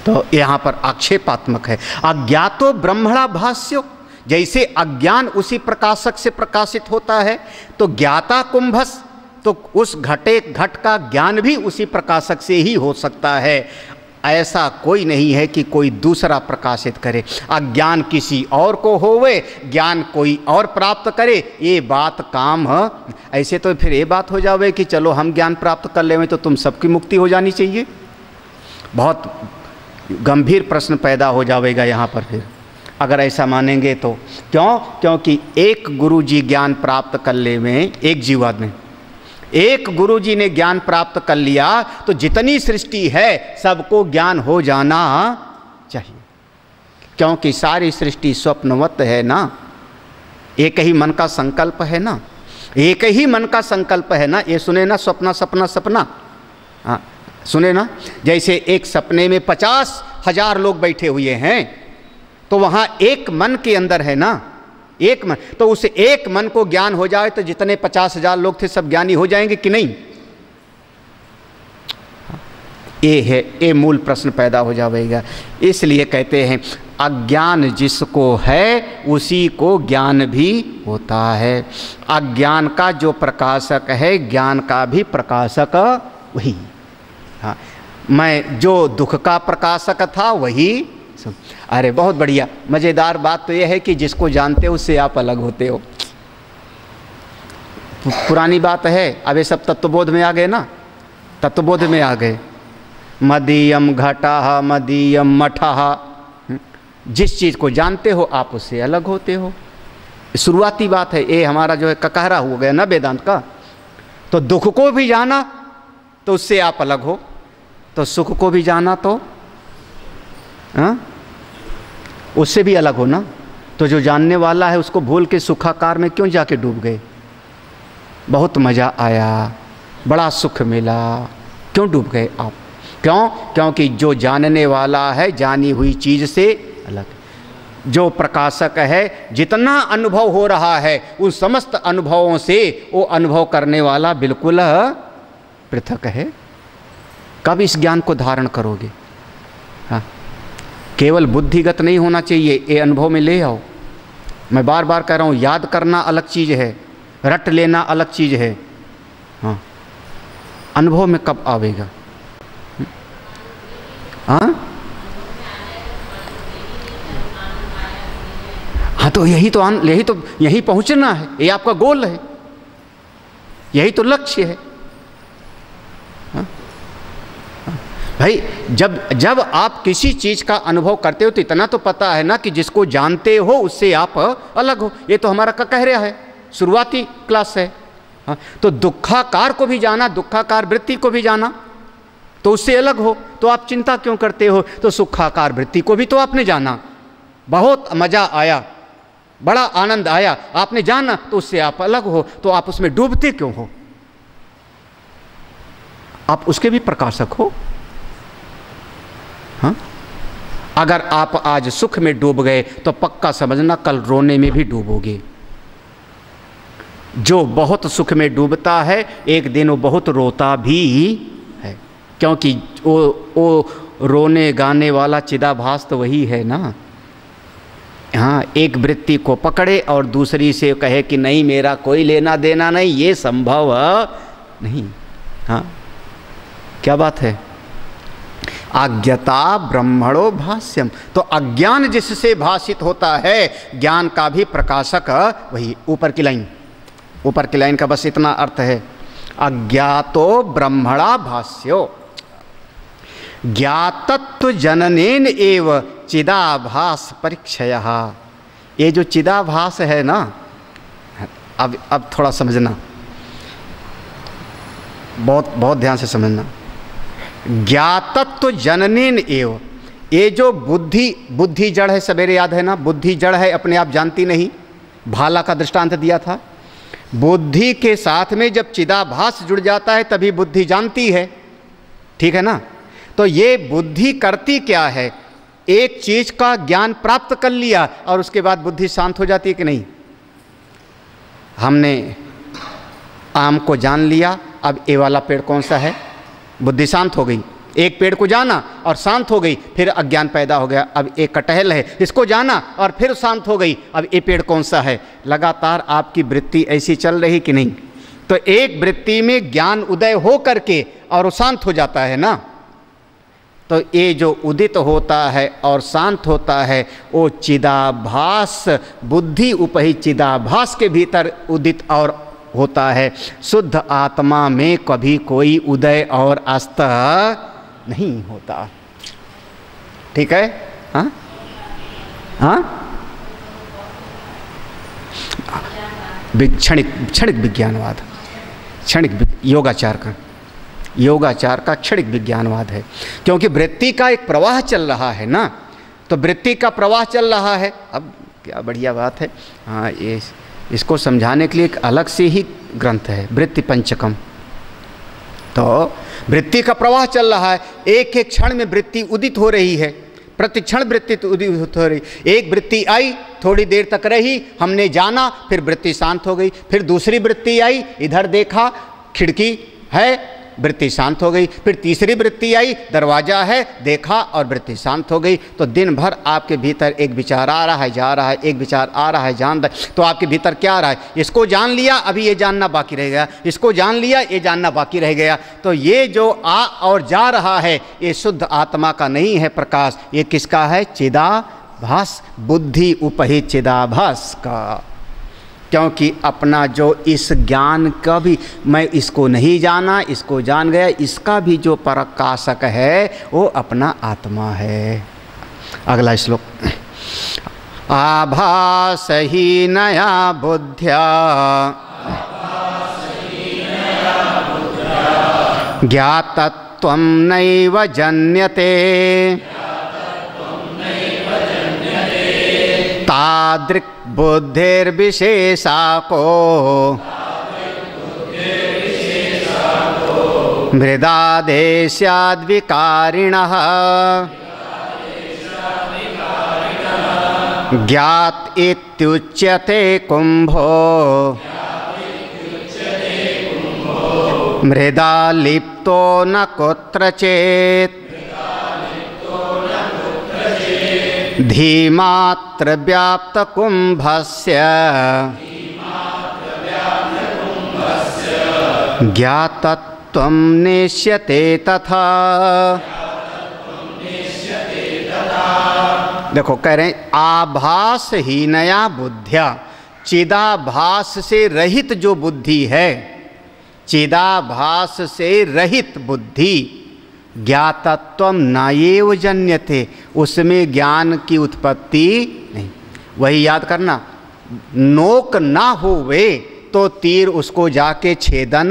तो यहाँ पर आक्षेपात्मक है। अज्ञातो ब्रह्मणा भाष्यो, जैसे अज्ञान उसी प्रकाशक से प्रकाशित होता है, तो ज्ञाता कुंभस, तो उस घट का ज्ञान भी उसी प्रकाशक से ही हो सकता है। ऐसा कोई नहीं है कि कोई दूसरा प्रकाशित करे। अज्ञान किसी और को होवे, ज्ञान कोई और प्राप्त करे, ये बात काम है। ऐसे तो फिर ये बात हो जावे कि चलो हम ज्ञान प्राप्त कर लें तो तुम सबकी मुक्ति हो जानी चाहिए। बहुत गंभीर प्रश्न पैदा हो जाएगा यहाँ पर फिर, अगर ऐसा मानेंगे तो। क्यों? क्योंकि एक गुरुजी ज्ञान प्राप्त कर ले में, एक जीवात्मा, एक गुरुजी ने ज्ञान प्राप्त कर लिया तो जितनी सृष्टि है सबको ज्ञान हो जाना चाहिए, क्योंकि सारी सृष्टि स्वप्नवत है ना। एक ही मन का संकल्प है ना, एक ही मन का संकल्प है ना। ये सुने ना, स्वप्ना सपना सपना, हाँ सुने ना। जैसे एक सपने में 50,000 लोग बैठे हुए हैं, तो वहाँ एक मन के अंदर है ना, एक मन। तो उस एक मन को ज्ञान हो जाए तो जितने 50,000 लोग थे सब ज्ञानी हो जाएंगे कि नहीं? ये है, ये मूल प्रश्न पैदा हो जाएगा। इसलिए कहते हैं अज्ञान जिसको है उसी को ज्ञान भी होता है। अज्ञान का जो प्रकाशक है, ज्ञान का भी प्रकाशक वही। हाँ, मैं जो दुख का प्रकाशक था वही। अरे बहुत बढ़िया, मज़ेदार बात तो यह है कि जिसको जानते हो उससे आप अलग होते हो। पुरानी बात है, अब ये सब तत्वबोध में आ गए ना, तत्वबोध में आ गए। मदीयम घटाह मदीयम मठाह, जिस चीज़ को जानते हो आप उससे अलग होते हो। शुरुआती बात है, ये हमारा जो है ककहरा हो गया ना वेदांत का। तो दुख को भी जाना तो उससे आप अलग हो, तो सुख को भी जाना तो उससे भी अलग हो ना। तो जो जानने वाला है उसको भूल के सुखाकार में क्यों जाके डूब गए? बहुत मज़ा आया, बड़ा सुख मिला, क्यों डूब गए आप? क्यों? क्योंकि जो जानने वाला है जानी हुई चीज़ से अलग, जो प्रकाशक है, जितना अनुभव हो रहा है उन समस्त अनुभवों से वो अनुभव करने वाला बिल्कुल पृथक है। कब इस ज्ञान को धारण करोगे? हाँ, केवल बुद्धिगत नहीं होना चाहिए, ये अनुभव में ले आओ। मैं बार बार कह रहा हूँ, याद करना अलग चीज़ है, रट लेना अलग चीज़ है। हाँ, अनुभव में कब आवेगा? हाँ हाँ, तो यही पहुंचना है, ये आपका गोल है, यही तो लक्ष्य है। हाँ? भाई जब आप किसी चीज़ का अनुभव करते हो तो इतना तो पता है ना कि जिसको जानते हो उससे आप अलग हो। ये तो हमारा ककहरा है, शुरुआती क्लास है। हाँ? तो दुखाकार को भी जाना, दुखाकार वृत्ति को भी जाना, तो उससे अलग हो। तो आप चिंता क्यों करते हो? तो सुखाकार वृत्ति को भी तो आपने जाना, बहुत मज़ा आया, बड़ा आनंद आया, आपने जाना, तो उससे आप अलग हो। तो आप उसमें डूबते क्यों हो? आप उसके भी प्रकाशक हो। हाँ? अगर आप आज सुख में डूब गए तो पक्का समझना कल रोने में भी डूबोगे। जो बहुत सुख में डूबता है एक दिन वो बहुत रोता भी है, क्योंकि वो रोने गाने वाला चिदाभास तो वही है ना। हाँ, एक वृत्ति को पकड़े और दूसरी से कहे कि नहीं मेरा कोई लेना देना नहीं, ये संभव नहीं। हाँ, क्या बात है? अज्ञता ब्रह्मणो भाष्यम, तो अज्ञान जिससे भाषित होता है ज्ञान का भी प्रकाशक वही। ऊपर की लाइन का बस इतना अर्थ है, अज्ञातो ब्रह्मणा भाष्यो ज्ञातत्व जननेन एव चिदाभास परिक्षय। ये जो चिदाभास है ना, अब थोड़ा समझना, बहुत ध्यान से समझना। ज्ञातत्व जननेन एव, ये जो बुद्धि जड़ है, सवेरे याद है ना, बुद्धि जड़ है, अपने आप जानती नहीं। भाला का दृष्टांत दिया था। बुद्धि के साथ में जब चिदाभास जुड़ जाता है तभी बुद्धि जानती है, ठीक है ना। तो ये बुद्धि करती क्या है? एक चीज का ज्ञान प्राप्त कर लिया और उसके बाद बुद्धि शांत हो जाती है कि नहीं? हमने आम को जान लिया, अब ये वाला पेड़ कौन सा है, बुद्धि शांत हो गई। एक पेड़ को जाना और शांत हो गई, फिर अज्ञान पैदा हो गया, अब एक कटहल है, इसको जाना और फिर शांत हो गई, अब ये पेड़ कौन सा है। लगातार आपकी वृत्ति ऐसी चल रही कि नहीं? तो एक वृत्ति में ज्ञान उदय हो करके और वो शांत हो जाता है ना। तो ये जो उदित होता है और शांत होता है वो चिदाभास, बुद्धि उपहित चिदाभास के भीतर उदित और होता है। शुद्ध आत्मा में कभी कोई उदय और अस्त नहीं होता, ठीक है? हाँ हाँ, क्षणिक विज्ञानवाद, योगाचार का क्षणिक विज्ञानवाद है। क्योंकि वृत्ति का एक प्रवाह चल रहा है ना, तो वृत्ति का प्रवाह चल रहा है। अब क्या बढ़िया बात है। हाँ, ये इसको समझाने के लिए एक अलग से ही ग्रंथ है, वृत्ति पंचकम। तो वृत्ति का प्रवाह चल रहा है, एक एक क्षण में वृत्ति उदित हो रही है, प्रतिक्षण वृत्ति उदित हो रही। एक वृत्ति आई, थोड़ी देर तक रही, हमने जाना, फिर वृत्ति शांत हो गई। फिर दूसरी वृत्ति आई, इधर देखा, खिड़की है, वृत्ति शांत हो गई। फिर तीसरी वृत्ति आई, दरवाजा है, देखा और वृत्ति शांत हो गई। तो दिन भर आपके भीतर एक विचार आ रहा है, जा रहा है, एक विचार आ रहा है, जान रहा है। तो आपके भीतर क्या आ रहा है? इसको जान लिया, अभी ये जानना बाकी रह गया, इसको जान लिया, ये जानना बाकी रह गया। तो ये जो आ और जा रहा है ये शुद्ध आत्मा का नहीं है प्रकाश, ये किसका है? चिदाभास, बुद्धि उपहित चिदाभास का। क्योंकि अपना जो इस ज्ञान का भी, मैं इसको नहीं जाना, इसको जान गया, इसका भी जो प्रकाशक है वो अपना आत्मा है। अगला श्लोक, आभासहीनया बुद्ध्या ज्ञातत्वं नैव जन्यते तादृक् बुद्धिर्विशेषाको मृदादेशाद्विकारिणः ज्ञात इत्युच्यते कुंभो मृदा लिप्तो न कुत्रचित् धीमात्र व्याप्त कुंभस्य ज्ञातत्वं नेष्यते तथा। देखो कह रहे हैं आभासहीनया बुद्ध्या, चिदाभास से रहित जो बुद्धि है, चिदाभास से रहित बुद्धि ज्ञातत्वम नायेव जन्यते, उसमें ज्ञान की उत्पत्ति नहीं। वही याद करना, नोक ना होवे तो तीर उसको जाके छेदन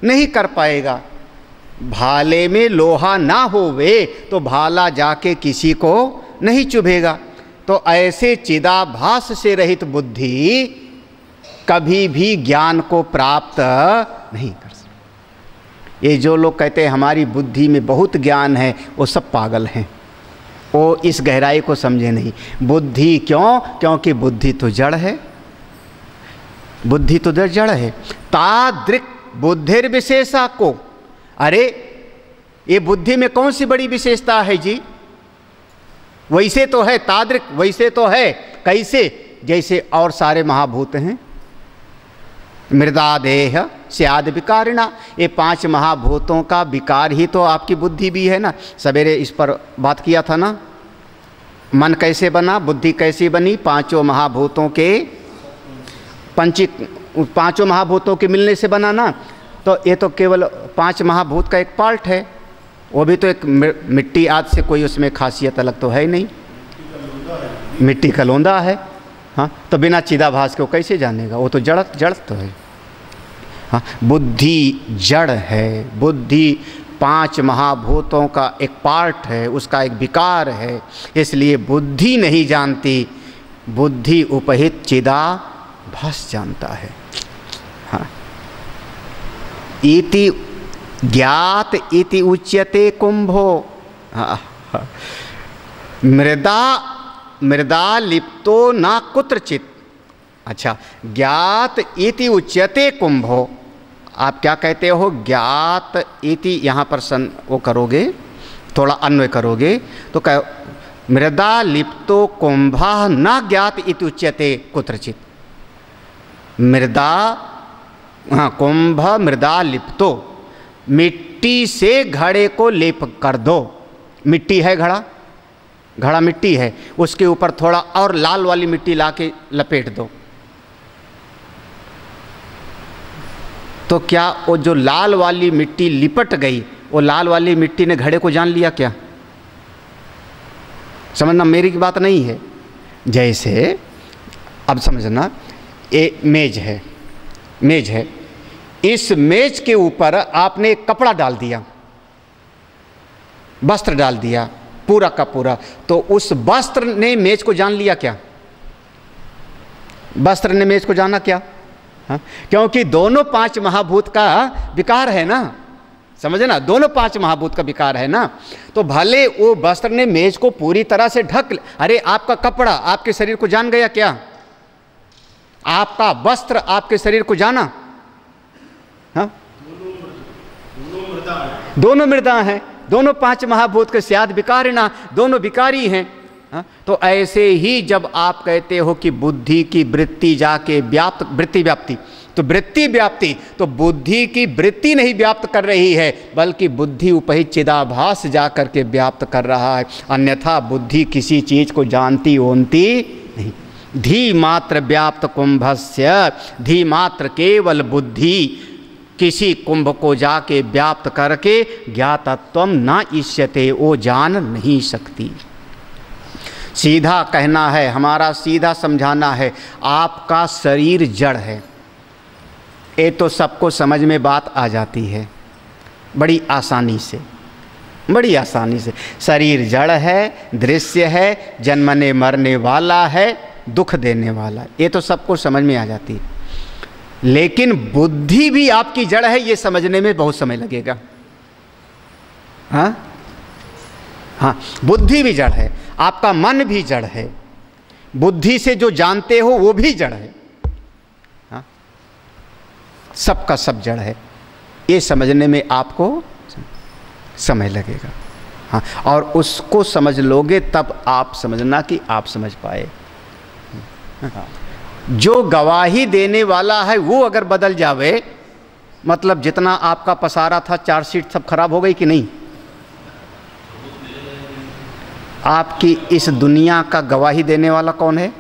नहीं कर पाएगा। भाले में लोहा ना होवे तो भाला जाके किसी को नहीं चुभेगा। तो ऐसे चिदाभास से रहित बुद्धि कभी भी ज्ञान को प्राप्त नहीं कर सकती। ये जो लोग कहते हैं हमारी बुद्धि में बहुत ज्ञान है, वो सब पागल हैं, वो इस गहराई को समझे नहीं। बुद्धि क्यों? क्योंकि बुद्धि तो जड़ है, बुद्धि तो जड़ है। तादृक् बुद्धिर्विशेषा को, अरे ये बुद्धि में कौन सी बड़ी विशेषता है जी? वैसे तो है तादृक्, वैसे तो है। कैसे? जैसे और सारे महाभूत हैं। मृदादेह स्याद विकारिणा, ये 5 महाभूतों का विकार ही तो आपकी बुद्धि भी है ना। सवेरे इस पर बात किया था ना, मन कैसे बना, बुद्धि कैसी बनी? 5 महाभूतों के पांचों महाभूतों के मिलने से बना ना। तो ये तो केवल 5 महाभूत का एक पार्ट है, वो भी तो एक मिट्टी आदि से कोई उसमें खासियत अलग तो है ही नहीं, मिट्टी का लोंदा है। हाँ, तो बिना चिदाभास को कैसे जानेगा? वो तो जड़ तो है। हाँ, बुद्धि जड़ है, बुद्धि 5 महाभूतों का एक पार्ट है, उसका एक विकार है। इसलिए बुद्धि नहीं जानती, बुद्धि उपहित चिदाभास जानता है। हाँ, इति ज्ञात इति उच्यते कुंभो। हाँ, मृदा लिप्तो ना कुत्रचित। अच्छा, ज्ञात इति उच्यते कुंभो, आप क्या कहते हो? ज्ञात इति, यहाँ पर वो करोगे, थोड़ा अन्वय करोगे तो कहो मृदा लिप्तो कुंभा न ज्ञात इति उच्यते कुत्रचित। मृदा, हाँ, कुंभ मृदा लिप्तो, मिट्टी से घड़े को लेप कर दो। मिट्टी है, घड़ा मिट्टी है, उसके ऊपर थोड़ा और लाल वाली मिट्टी लाके लपेट दो, तो क्या वो जो लाल वाली मिट्टी लिपट गई, वो लाल वाली मिट्टी ने घड़े को जान लिया क्या? समझना, मेरी की बात नहीं है। जैसे अब समझना, ये मेज है, इस मेज के ऊपर आपने एक कपड़ा डाल दिया, वस्त्र डाल दिया पूरा का पूरा, तो उस वस्त्र ने मेज को जान लिया क्या? वस्त्र ने मेज को जाना क्या? हाँ? क्योंकि दोनों 5 महाभूत का विकार है ना, समझे ना, दोनों 5 महाभूत का विकार है ना। तो भले वो वस्त्र ने मेज को पूरी तरह से ढक, अरे आपका कपड़ा आपके शरीर को जान गया क्या? आपका वस्त्र आपके शरीर को जाना? हाँ? दोनों मृदा हैं, दोनों 5 महाभूत के स्याद विकारिणा, दोनों विकारी हैं। हाँ? तो ऐसे ही जब आप कहते हो कि बुद्धि की वृत्ति जाके व्याप्त, वृत्ति व्याप्ति, तो वृत्ति व्याप्ति तो बुद्धि की वृत्ति नहीं व्याप्त कर रही है, बल्कि बुद्धि उपहित चिदाभास जा करके व्याप्त कर रहा है। अन्यथा बुद्धि किसी चीज को जानती ओनती नहीं। धी मात्र व्याप्त कुंभस्य, धी मात्र केवल बुद्धि किसी कुंभ को जाके व्याप्त करके ज्ञातत्वम न इष्यते, वो जान नहीं सकती। सीधा कहना है, हमारा सीधा समझाना है, आपका शरीर जड़ है। ये तो सबको समझ में बात आ जाती है बड़ी आसानी से, बड़ी आसानी से। शरीर जड़ है, दृश्य है, जन्मने मरने वाला है, दुख देने वाला है, ये तो सबको समझ में आ जाती है। लेकिन बुद्धि भी आपकी जड़ है, ये समझने में बहुत समय लगेगा। हाँ हाँ, बुद्धि भी जड़ है, आपका मन भी जड़ है, बुद्धि से जो जानते हो वो भी जड़ है। हाँ, सबका सब जड़ है, ये समझने में आपको समय लगेगा। हाँ, और उसको समझ लोगे तब आप समझना कि आप समझ पाए। हाँ, जो गवाही देने वाला है वो अगर बदल जावे, मतलब जितना आपका पसारा था, चार्जशीट सब खराब हो गई कि नहीं? आपकी इस दुनिया का गवाही देने वाला कौन है?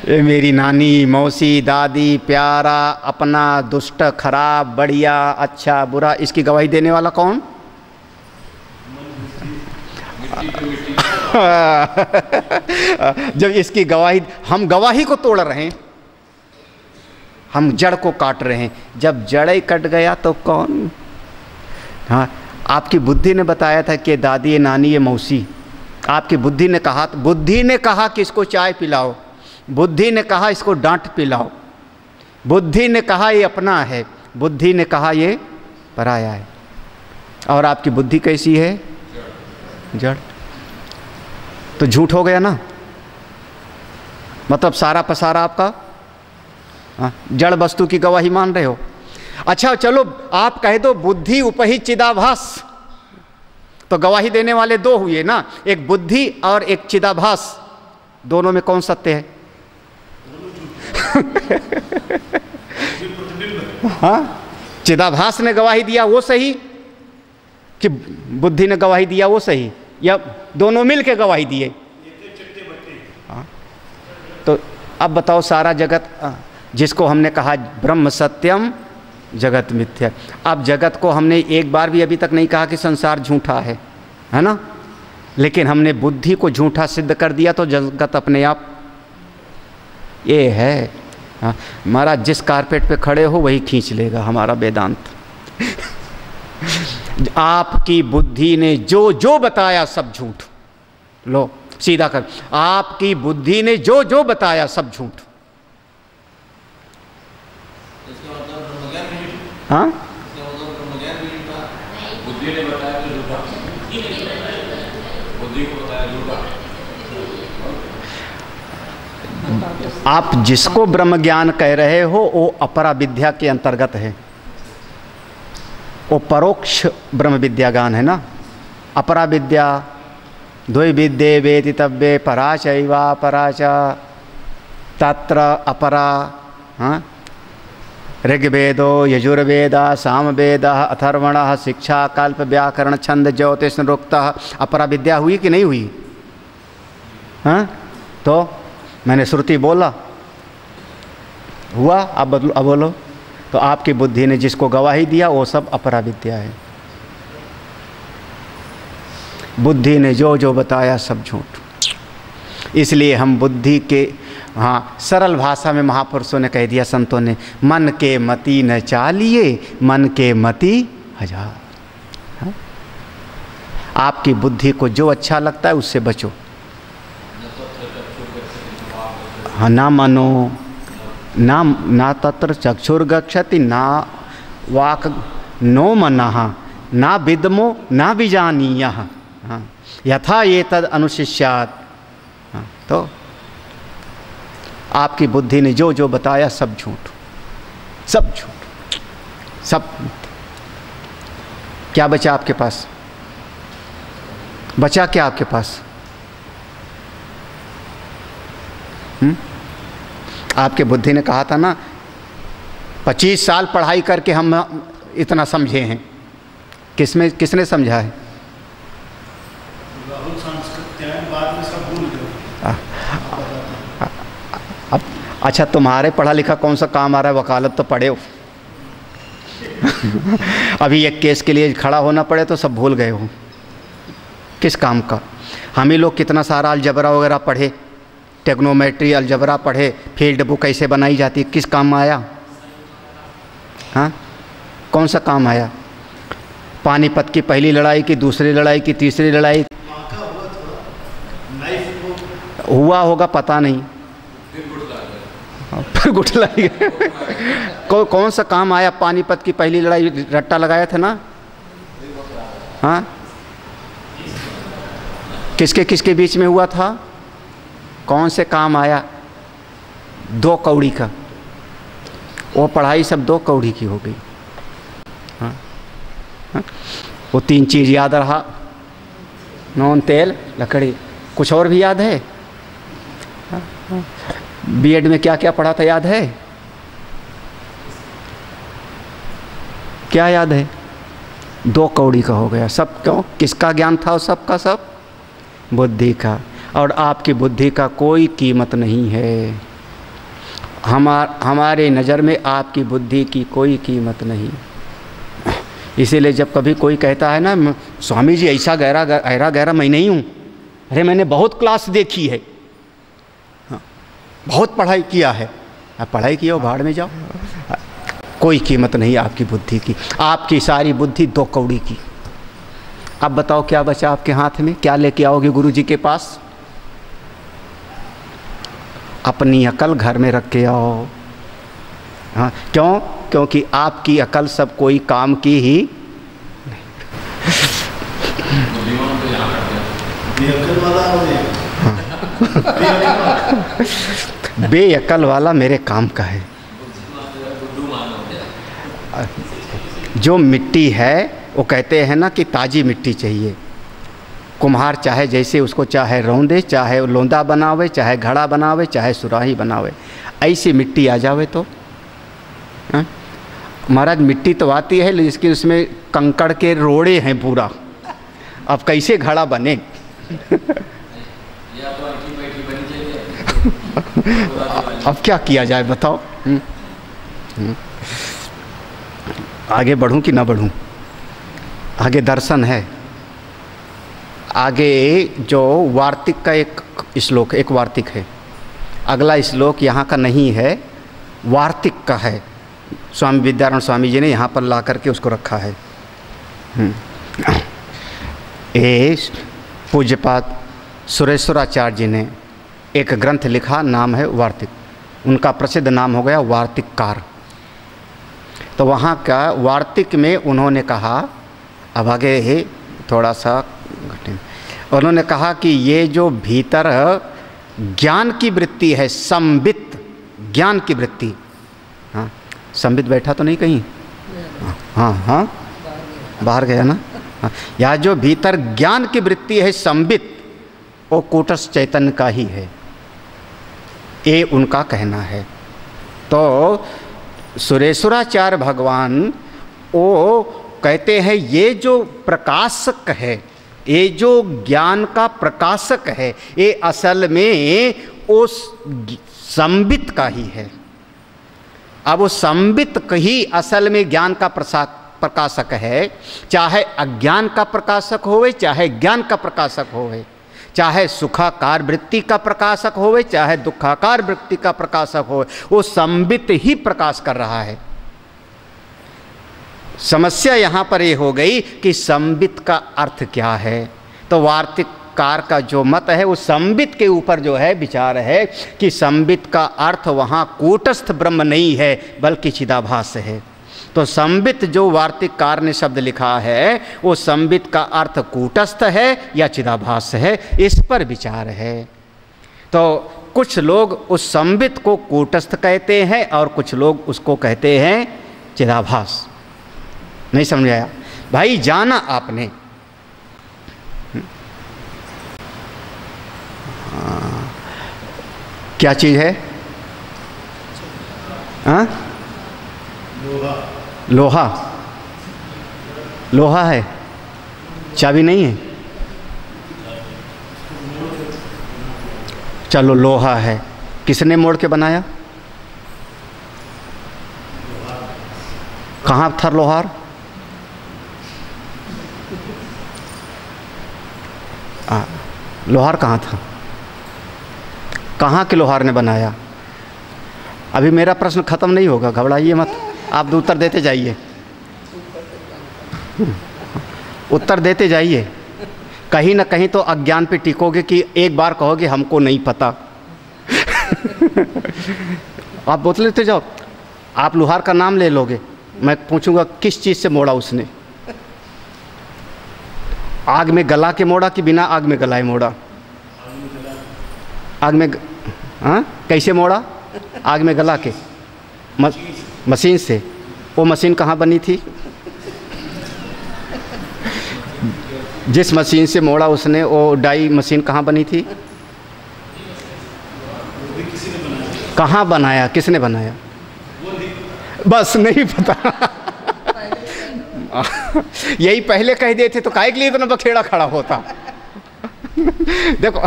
ये मेरी नानी, मौसी, दादी, प्यारा, अपना, दुष्ट, खराब, बढ़िया, अच्छा, बुरा, इसकी गवाही देने वाला कौन? जब इसकी गवाही, हम गवाही को तोड़ रहे हैं, हम जड़ को काट रहे हैं। जब जड़ कट गया तो कौन? हाँ, आपकी बुद्धि ने बताया था कि दादी, ये नानी, ये मौसी, आपकी बुद्धि ने कहा कि इसको चाय पिलाओ, बुद्धि ने कहा इसको डांट पिलाओ, बुद्धि ने कहा ये अपना है, बुद्धि ने कहा ये पराया है। और आपकी बुद्धि कैसी है? जड़। तो झूठ हो गया ना, मतलब सारा पसारा आपका जड़ वस्तु की गवाही मान रहे हो। अच्छा चलो आप कह दो बुद्धि उपहित चिदाभास, तो गवाही देने वाले दो हुए ना, एक बुद्धि और एक चिदाभास। दोनों में कौन सत्य है? हाँ, चिदाभास ने गवाही दिया वो सही कि बुद्धि ने गवाही दिया वो सही, या दोनों मिल के गवाही दिए? हाँ, तो अब बताओ, सारा जगत जिसको हमने कहा ब्रह्म सत्यम जगत मिथ्या, अब जगत को हमने एक बार भी अभी तक नहीं कहा कि संसार झूठा है ना, लेकिन हमने बुद्धि को झूठा सिद्ध कर दिया तो जगत अपने आप ये है। महाराज जिस कारपेट पे खड़े हो वही खींच लेगा हमारा वेदांत। आपकी बुद्धि ने जो जो बताया सब झूठ। लो सीधा कर, आपकी बुद्धि ने जो जो बताया सब झूठ। हाँ, बुद्धि ने बताया तो झूठा, बुद्धि को बताया झूठा। आप जिसको ब्रह्म ज्ञान कह रहे हो वो अपरा विद्या के अंतर्गत है, वो परोक्ष ब्रह्म विद्या ज्ञान है ना। अपरा विद्या द्वै विद्ये वेदितव्ये परा चैवा परा च तत्र अपरा। हाँ, ऋग्वेदो यजुर्वेद सामवेद अथर्वण शिक्षा कल्प व्याकरण छंद ज्योतिष निरुक्तः, अपरा विद्या हुई कि नहीं हुई? हाँ, तो मैंने श्रुति बोला, हुआ? अब बोलो। तो आपकी बुद्धि ने जिसको गवाही दिया वो सब अपरा विद्या है। बुद्धि ने जो जो बताया सब झूठ। इसलिए हम बुद्धि के, हाँ, सरल भाषा में महापुरुषों ने कह दिया, संतों ने, मन के मति न चालिए, मन के मति हजार। हाँ? आपकी बुद्धि को जो अच्छा लगता है उससे बचो। हाँ, ना मनो ना तत्र चक्षुर्गच्छति ना वाक नो मनः ना विद्मो ना विजानीयः। हाँ, यथा ये तद अनुशिष्यात्। हाँ, तो आपकी बुद्धि ने जो जो बताया सब झूठ, सब झूठ, सब। क्या बचा आपके पास? बचा क्या आपके पास? आपके बुद्धि ने कहा था ना, 25 साल पढ़ाई करके हम इतना समझे हैं। किसने समझा है? अब अच्छा, तुम्हारे पढ़ा लिखा कौन सा काम आ रहा है? वकालत तो पढ़े हो। अभी एक केस के लिए खड़ा होना पड़े तो सब भूल गए हो। किस काम का? हम ही लोग कितना सारा अलजबरा वगैरह पढ़े, टेक्नोमेट्री अलजबरा पढ़े, फील्ड बुक कैसे बनाई जाती, किस काम में आया? हाँ, कौन सा काम आया? पानीपत की पहली लड़ाई की, दूसरी लड़ाई की, तीसरी लड़ाई हुआ होगा, पता नहीं, फिर गुठला कौन सा काम आया? पानीपत की पहली लड़ाई रट्टा लगाया था ना? हाँ, किसके किसके बीच में हुआ था? कौन से काम आया? 2 कौड़ी का। वो पढ़ाई सब 2 कौड़ी की हो गई। हाँ? हाँ? वो 3 चीज़ याद रहा, नून, तेल, लकड़ी। कुछ और भी याद है? हाँ? बीएड में क्या क्या पढ़ा था याद है? क्या याद है? 2 कौड़ी का हो गया सब। क्यों? किसका ज्ञान था? सबका सब बुद्धि का। और आपकी बुद्धि का कोई कीमत नहीं है। हमारे नज़र में आपकी बुद्धि की कोई कीमत नहीं। इसीलिए जब कभी कोई कहता है ना, स्वामी जी ऐसा गहरा मैं नहीं हूँ, अरे मैंने बहुत क्लास देखी है, हाँ, बहुत पढ़ाई किया है। आप पढ़ाई किए हो, भाड़ में जाओ। कोई कीमत नहीं आपकी बुद्धि की। आपकी सारी बुद्धि 2 कौड़ी की। अब बताओ क्या बचा आपके हाथ में? क्या लेके आओगे गुरु जी के पास? अपनी अकल घर में रख के आओ। हाँ, क्यों? क्योंकि आपकी अकल सब कोई काम की ही बेअकल वाला मेरे काम का है। जो मिट्टी है वो कहते हैं ना कि ताज़ी मिट्टी चाहिए। कुम्हार चाहे जैसे उसको चाहे रौंदे, चाहे लोंदा बनावे, चाहे घड़ा बनावे, चाहे सुराही बनावे, ऐसी मिट्टी आ जावे तो। महाराज मिट्टी तो आती है लेकिन उसमें कंकड़ के रोड़े हैं पूरा। अब कैसे घड़ा बने? अब क्या किया जाए बताओ? आगे बढ़ूं कि ना बढ़ूं? आगे दर्शन है। आगे जो वार्तिक का एक श्लोक, एक वार्तिक है। अगला श्लोक यहाँ का नहीं है, वार्तिक का है। स्वामी विद्यारण स्वामी जी ने यहाँ पर ला करके उसको रखा है। ये पूज्यपाद सुरेश्वराचार्य जी ने एक ग्रंथ लिखा, नाम है वार्तिक। उनका प्रसिद्ध नाम हो गया वार्तिककार। तो वहाँ का वार्तिक में उन्होंने कहा, अब आगे ही थोड़ा सा घटे, उन्होंने कहा कि ये जो भीतर ज्ञान की वृत्ति है, संबित ज्ञान की वृत्ति, हाँ, संबित बैठा तो नहीं कहीं? हाँ हाँ, बाहर गया ना? हाँ, यह जो भीतर ज्ञान की वृत्ति है संबित, वो कूटस्थ चैतन्य का ही है, ये उनका कहना है। तो सुरेश्वराचार्य भगवान वो कहते हैं ये जो प्रकाशक है, ये जो ज्ञान का प्रकाशक है, ये असल में उस संबित का ही है। अब वो संबित ही असल में ज्ञान का प्रकाशक है। चाहे अज्ञान का प्रकाशक होवे, चाहे ज्ञान का प्रकाशक होवे, चाहे सुखाकार वृत्ति का प्रकाशक होवे, चाहे दुखाकार वृत्ति का प्रकाशक होवे, वो संबित ही प्रकाश कर रहा है। समस्या यहाँ पर ये हो गई कि संबित का अर्थ क्या है। तो वार्तिककार का जो मत है वो संबित के ऊपर जो है विचार है कि संबित का अर्थ वहाँ कूटस्थ ब्रह्म नहीं है बल्कि चिदाभास है। तो संबित जो वार्तिककार ने शब्द लिखा है वो संबित का अर्थ कूटस्थ है या चिदाभास है, इस पर विचार है। तो कुछ लोग उस संबित को कूटस्थ कहते हैं और कुछ लोग उसको कहते हैं चिदाभास। नहीं समझ आया भाई? जाना आपने। क्या चीज़ है? हाँ, लोहा। लोहा है, चाबी नहीं है। चलो लोहा है, किसने मोड़ के बनाया? कहाँ था लोहार? लोहार कहाँ था? कहाँ के लोहार ने बनाया? अभी मेरा प्रश्न खत्म नहीं होगा, घबराइए मत, आप उत्तर देते जाइए, उत्तर देते जाइए। कहीं ना कहीं तो अज्ञान पे टिकोगे कि एक बार कहोगे हमको नहीं पता। आप बोतल लेते जाओ, आप लोहार का नाम ले लोगे, मैं पूछूंगा किस चीज़ से मोड़ा उसने? आग में गला के मोड़ा कि बिना आग में गलाए मोड़ा? आग में, हाँ कैसे मोड़ा? आग में गला के, मशीन से। वो मशीन कहाँ बनी थी? जिस मशीन से मोड़ा उसने, वो डाई मशीन कहाँ बनी थी? कहाँ बनाया, किसने बनाया? बस नहीं पता। यही पहले कह देते तो काहे के लिए इतना बखेड़ा खड़ा होता। देखो,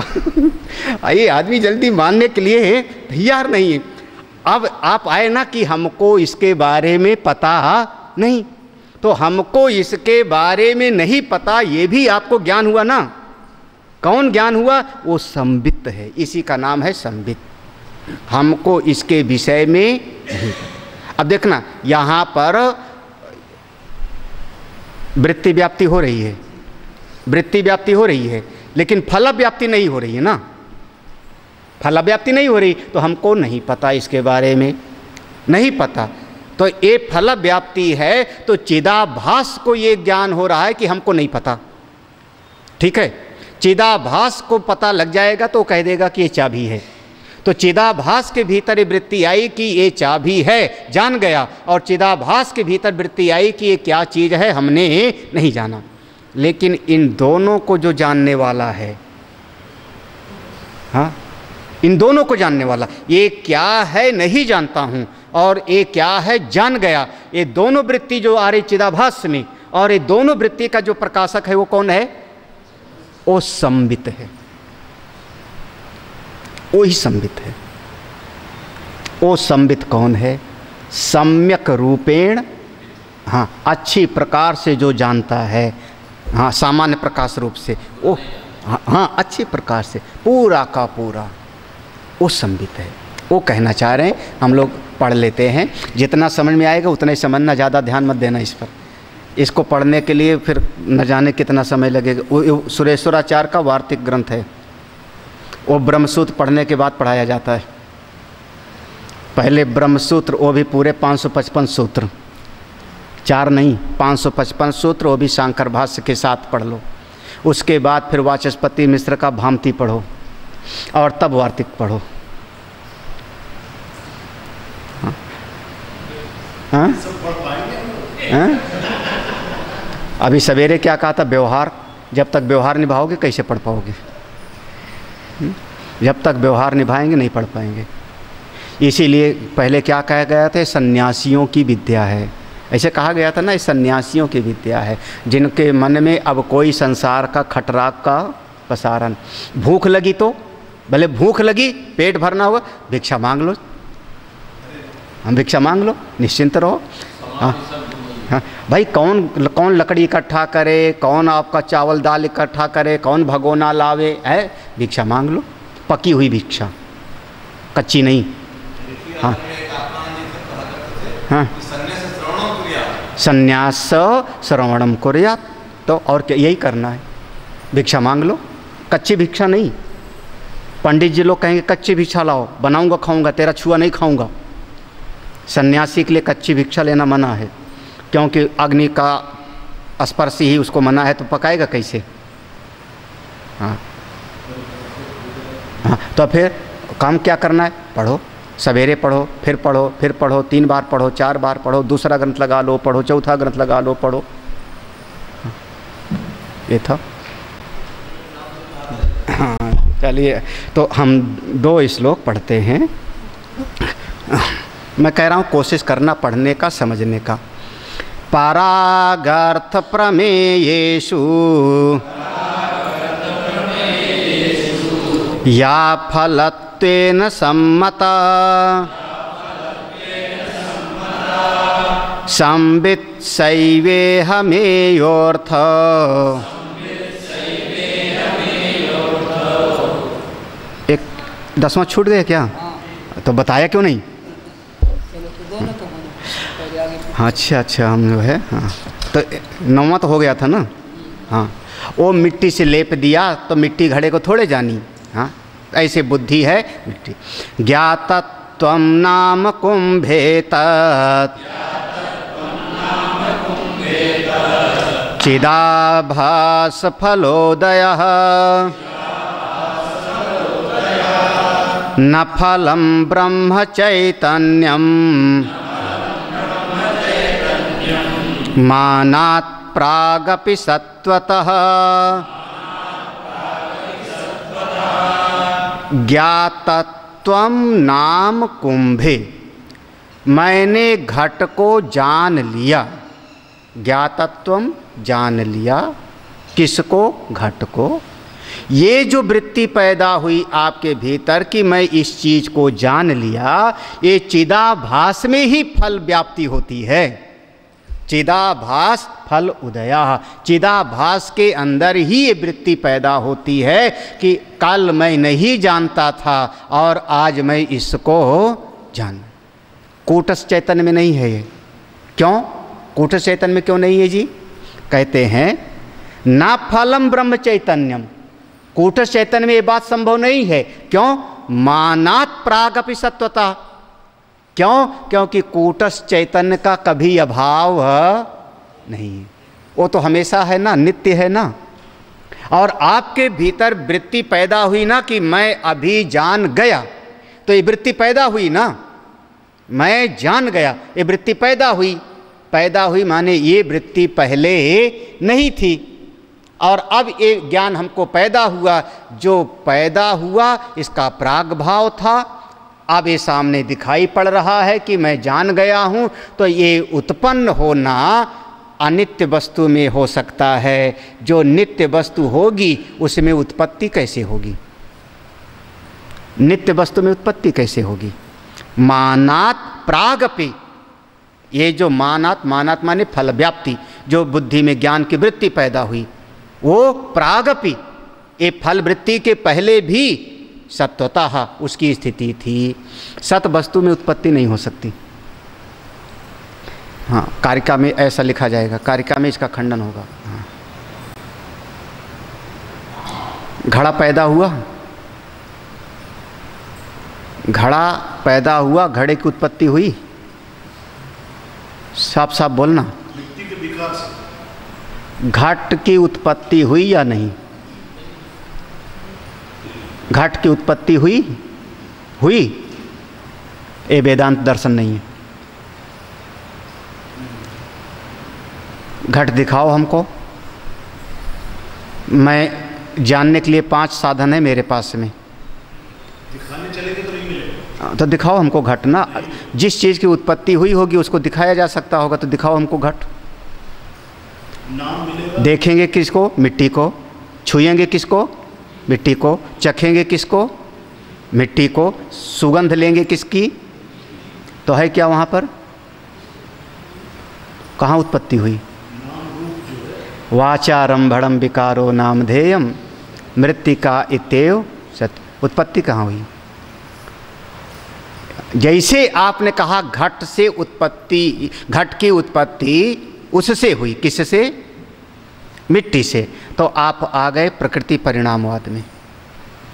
ये आदमी जल्दी मानने के लिए तैयार नहीं है। अब आप आए ना कि हमको इसके बारे में पता नहीं, तो हमको इसके बारे में नहीं पता, ये भी आपको ज्ञान हुआ ना। कौन ज्ञान हुआ? वो संबित है, इसी का नाम है संबित। हमको इसके विषय में नहीं। अब देखना, यहाँ पर वृत्ति व्याप्ति हो रही है, वृत्ति व्याप्ति हो रही है, लेकिन फल व्याप्ति नहीं हो रही है ना। फल व्याप्ति नहीं हो रही तो हमको नहीं पता, इसके बारे में नहीं पता। तो ये फल व्याप्ति है, तो चिदाभास को ये ज्ञान हो रहा है कि हमको नहीं पता। ठीक है, चिदाभास को पता लग जाएगा तो कह देगा कि ये चाबी है। तो चिदाभास के भीतर वृत्ति आई कि ये चाबी है, जान गया, और चिदाभास के भीतर वृत्ति आई कि ये क्या चीज़ है, हमने नहीं जाना। लेकिन इन दोनों को जो जानने वाला है, हाँ, इन दोनों को जानने वाला, ये क्या है नहीं जानता हूँ और ये क्या है जान गया, ये दोनों वृत्ति जो आ रही चिदाभास में, और ये दोनों वृत्ति का जो प्रकाशक है वो कौन है? वो संबित है, वो ही संबित है। वो संबित कौन है? सम्यक रूपेण, हाँ, अच्छी प्रकार से जो जानता है, हाँ, सामान्य प्रकाश रूप से, वो हाँ अच्छी प्रकार से पूरा का पूरा, वो संबित है। वो कहना चाह रहे हैं, हम लोग पढ़ लेते हैं, जितना समझ में आएगा उतना ही समझना, ज़्यादा ध्यान मत देना इस पर। इसको पढ़ने के लिए फिर न जाने कितना समय लगेगा। वो सुरेश्वराचार्य का वार्तिक ग्रंथ है, वो ब्रह्मसूत्र पढ़ने के बाद पढ़ाया जाता है। पहले ब्रह्मसूत्र, वो भी पूरे 555 सूत्र, 4 नहीं 555 सूत्र, वो भी शांकर भाष्य के साथ पढ़ लो। उसके बाद फिर वाचस्पति मिश्र का भामती पढ़ो और तब वार्तिक पढ़ो। हाँ? हाँ? हाँ? अभी सवेरे क्या कहा था? व्यवहार। जब तक व्यवहार निभाओगे कैसे पढ़ पाओगे? जब तक व्यवहार निभाएंगे नहीं पढ़ पाएंगे। इसीलिए पहले क्या कहा गया था? सन्यासियों की विद्या है, ऐसे कहा गया था ना, ये सन्यासियों की विद्या है, जिनके मन में अब कोई संसार का खटराग का पसारन। भूख लगी तो भले भूख लगी, पेट भरना हुआ, भिक्षा मांग लो, हम भिक्षा मांग लो, निश्चिंत रहो। हाँ हाँ भाई, कौन लकड़ी इकट्ठा करे, कौन आपका चावल दाल इकट्ठा करे, कौन भगोना लावे, है भिक्षा मांग लो, पकी हुई भिक्षा, कच्ची नहीं। हाँ हाँ, संन्यास श्रवणम कुर्यात्, तो और क्या, यही करना है, भिक्षा मांग लो, कच्ची भिक्षा नहीं। पंडित जी लोग कहेंगे कच्ची भिक्षा लाओ, बनाऊंगा खाऊंगा, तेरा छुआ नहीं खाऊंगा। सन्यासी के लिए कच्ची भिक्षा लेना मना है, क्योंकि अग्नि का स्पर्श ही उसको मना है, तो पकाएगा कैसे? हाँ हाँ, तो फिर काम क्या करना है? पढ़ो, सवेरे पढ़ो, फिर पढ़ो, फिर पढ़ो, 3 बार पढ़ो, 4 बार पढ़ो, दूसरा ग्रंथ लगा लो, पढ़ो, चौथा ग्रंथ लगा लो, पढ़ो। ये था। हाँ चलिए, तो हम 2 श्लोक पढ़ते हैं। मैं कह रहा हूँ कोशिश करना पढ़ने का, समझने का। पारागर्थ प्रमेयेषु या फलत्वेन सम्मता संवित् सैवेह मेयोऽर्थ 10वां छूट गया क्या? तो बताया क्यों नहीं? अच्छा हम जो है, हाँ तो 9वां तो हो गया था ना। हाँ, वो मिट्टी से लेप दिया तो मिट्टी घड़े को थोड़े जानी। हाँ, ऐसे बुद्धि है मिट्टी। ज्ञातत्वं नाम कुंभे तत् चिदाभास फलोदयः न फलं ब्रह्म चैतन्यं मानात् प्रागपि सत्वतः ज्ञातत्वं नाम कुंभे। मैंने घट को जान लिया। ज्ञातत्वम जान लिया, किसको? घट को। ये जो वृत्ति पैदा हुई आपके भीतर कि मैं इस चीज को जान लिया, ये चिदाभास में ही फल व्याप्ति होती है। चिदाभास फल उदया, चिदाभास के अंदर ही ये वृत्ति पैदा होती है कि कल मैं नहीं जानता था और आज मैं इसको जान। कूटस्थ चैतन्य में नहीं है ये। क्यों कूटस्थ चैतन्य में क्यों नहीं है जी? कहते हैं ना फलम ब्रह्म चैतन्यम। कूटस्थ चैतन्य में ये बात संभव नहीं है। क्यों? मानात् प्रागपि सत्वता। क्यों? क्योंकि कूटस्थ चैतन्य का कभी अभाव नहीं है, वो तो हमेशा है ना, नित्य है ना। और आपके भीतर वृत्ति पैदा हुई ना कि मैं अभी जान गया, तो ये वृत्ति पैदा हुई ना, मैं जान गया, ये वृत्ति पैदा हुई। पैदा हुई माने ये वृत्ति पहले नहीं थी और अब ये ज्ञान हमको पैदा हुआ। जो पैदा हुआ इसका प्राग भाव था, अब ये सामने दिखाई पड़ रहा है कि मैं जान गया हूँ। तो ये उत्पन्न होना अनित्य वस्तु में हो सकता है। जो नित्य वस्तु होगी उसमें उत्पत्ति कैसे होगी? नित्य वस्तु में उत्पत्ति कैसे होगी? मानात् प्रागपि। ये जो मानात् माने फल व्याप्ति, जो बुद्धि में ज्ञान की वृत्ति पैदा हुई वो प्रागपि, ये फल वृत्ति के पहले भी सत्वतः उसकी स्थिति थी। सत वस्तु में उत्पत्ति नहीं हो सकती। हाँ, कारिका में ऐसा लिखा जाएगा, कारिका में इसका खंडन होगा। हाँ। घड़ा पैदा हुआ, घड़ा पैदा हुआ, घड़े की उत्पत्ति हुई। साफ साफ बोलना। मिट्टी के विकास, घट की उत्पत्ति हुई या नहीं? घट की उत्पत्ति हुई? हुई। ये वेदांत दर्शन नहीं है। घट दिखाओ हमको। मैं जानने के लिए 5 साधन है मेरे पास में। दिखाने चलेंगे तो नहीं मिलेगा। तो दिखाओ हमको घट ना। जिस चीज़ की उत्पत्ति हुई होगी उसको दिखाया जा सकता होगा, तो दिखाओ हमको घट। नाम मिलेगा। देखेंगे किसको? मिट्टी को। छुएंगे किसको? मिट्टी को। चखेंगे किसको? मिट्टी को। सुगंध लेंगे किसकी? तो है क्या वहाँ पर? कहाँ उत्पत्ति हुई? वाचारंभणम विकारो नामधेयम मृत्तिका इत्येव सत्य। उत्पत्ति कहाँ हुई? जैसे आपने कहा घट से उत्पत्ति, घट की उत्पत्ति उससे हुई। किससे? मिट्टी से। तो आप आ गए प्रकृति परिणामवाद में,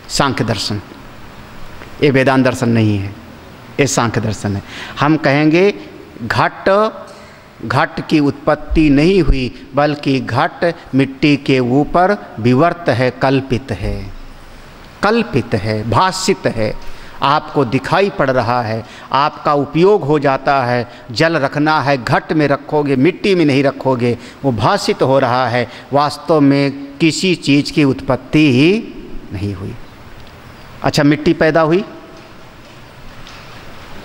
सांख्य दर्शन। ये वेदांत दर्शन नहीं है, ये सांख्य दर्शन है। हम कहेंगे घट की उत्पत्ति नहीं हुई, बल्कि घट मिट्टी के ऊपर विवर्त है, कल्पित है, कल्पित है, भाषित है। आपको दिखाई पड़ रहा है, आपका उपयोग हो जाता है। जल रखना है, घट में रखोगे, मिट्टी में नहीं रखोगे, वो भाषित हो रहा है। वास्तव में किसी चीज़ की उत्पत्ति ही नहीं हुई। अच्छा, मिट्टी पैदा हुई।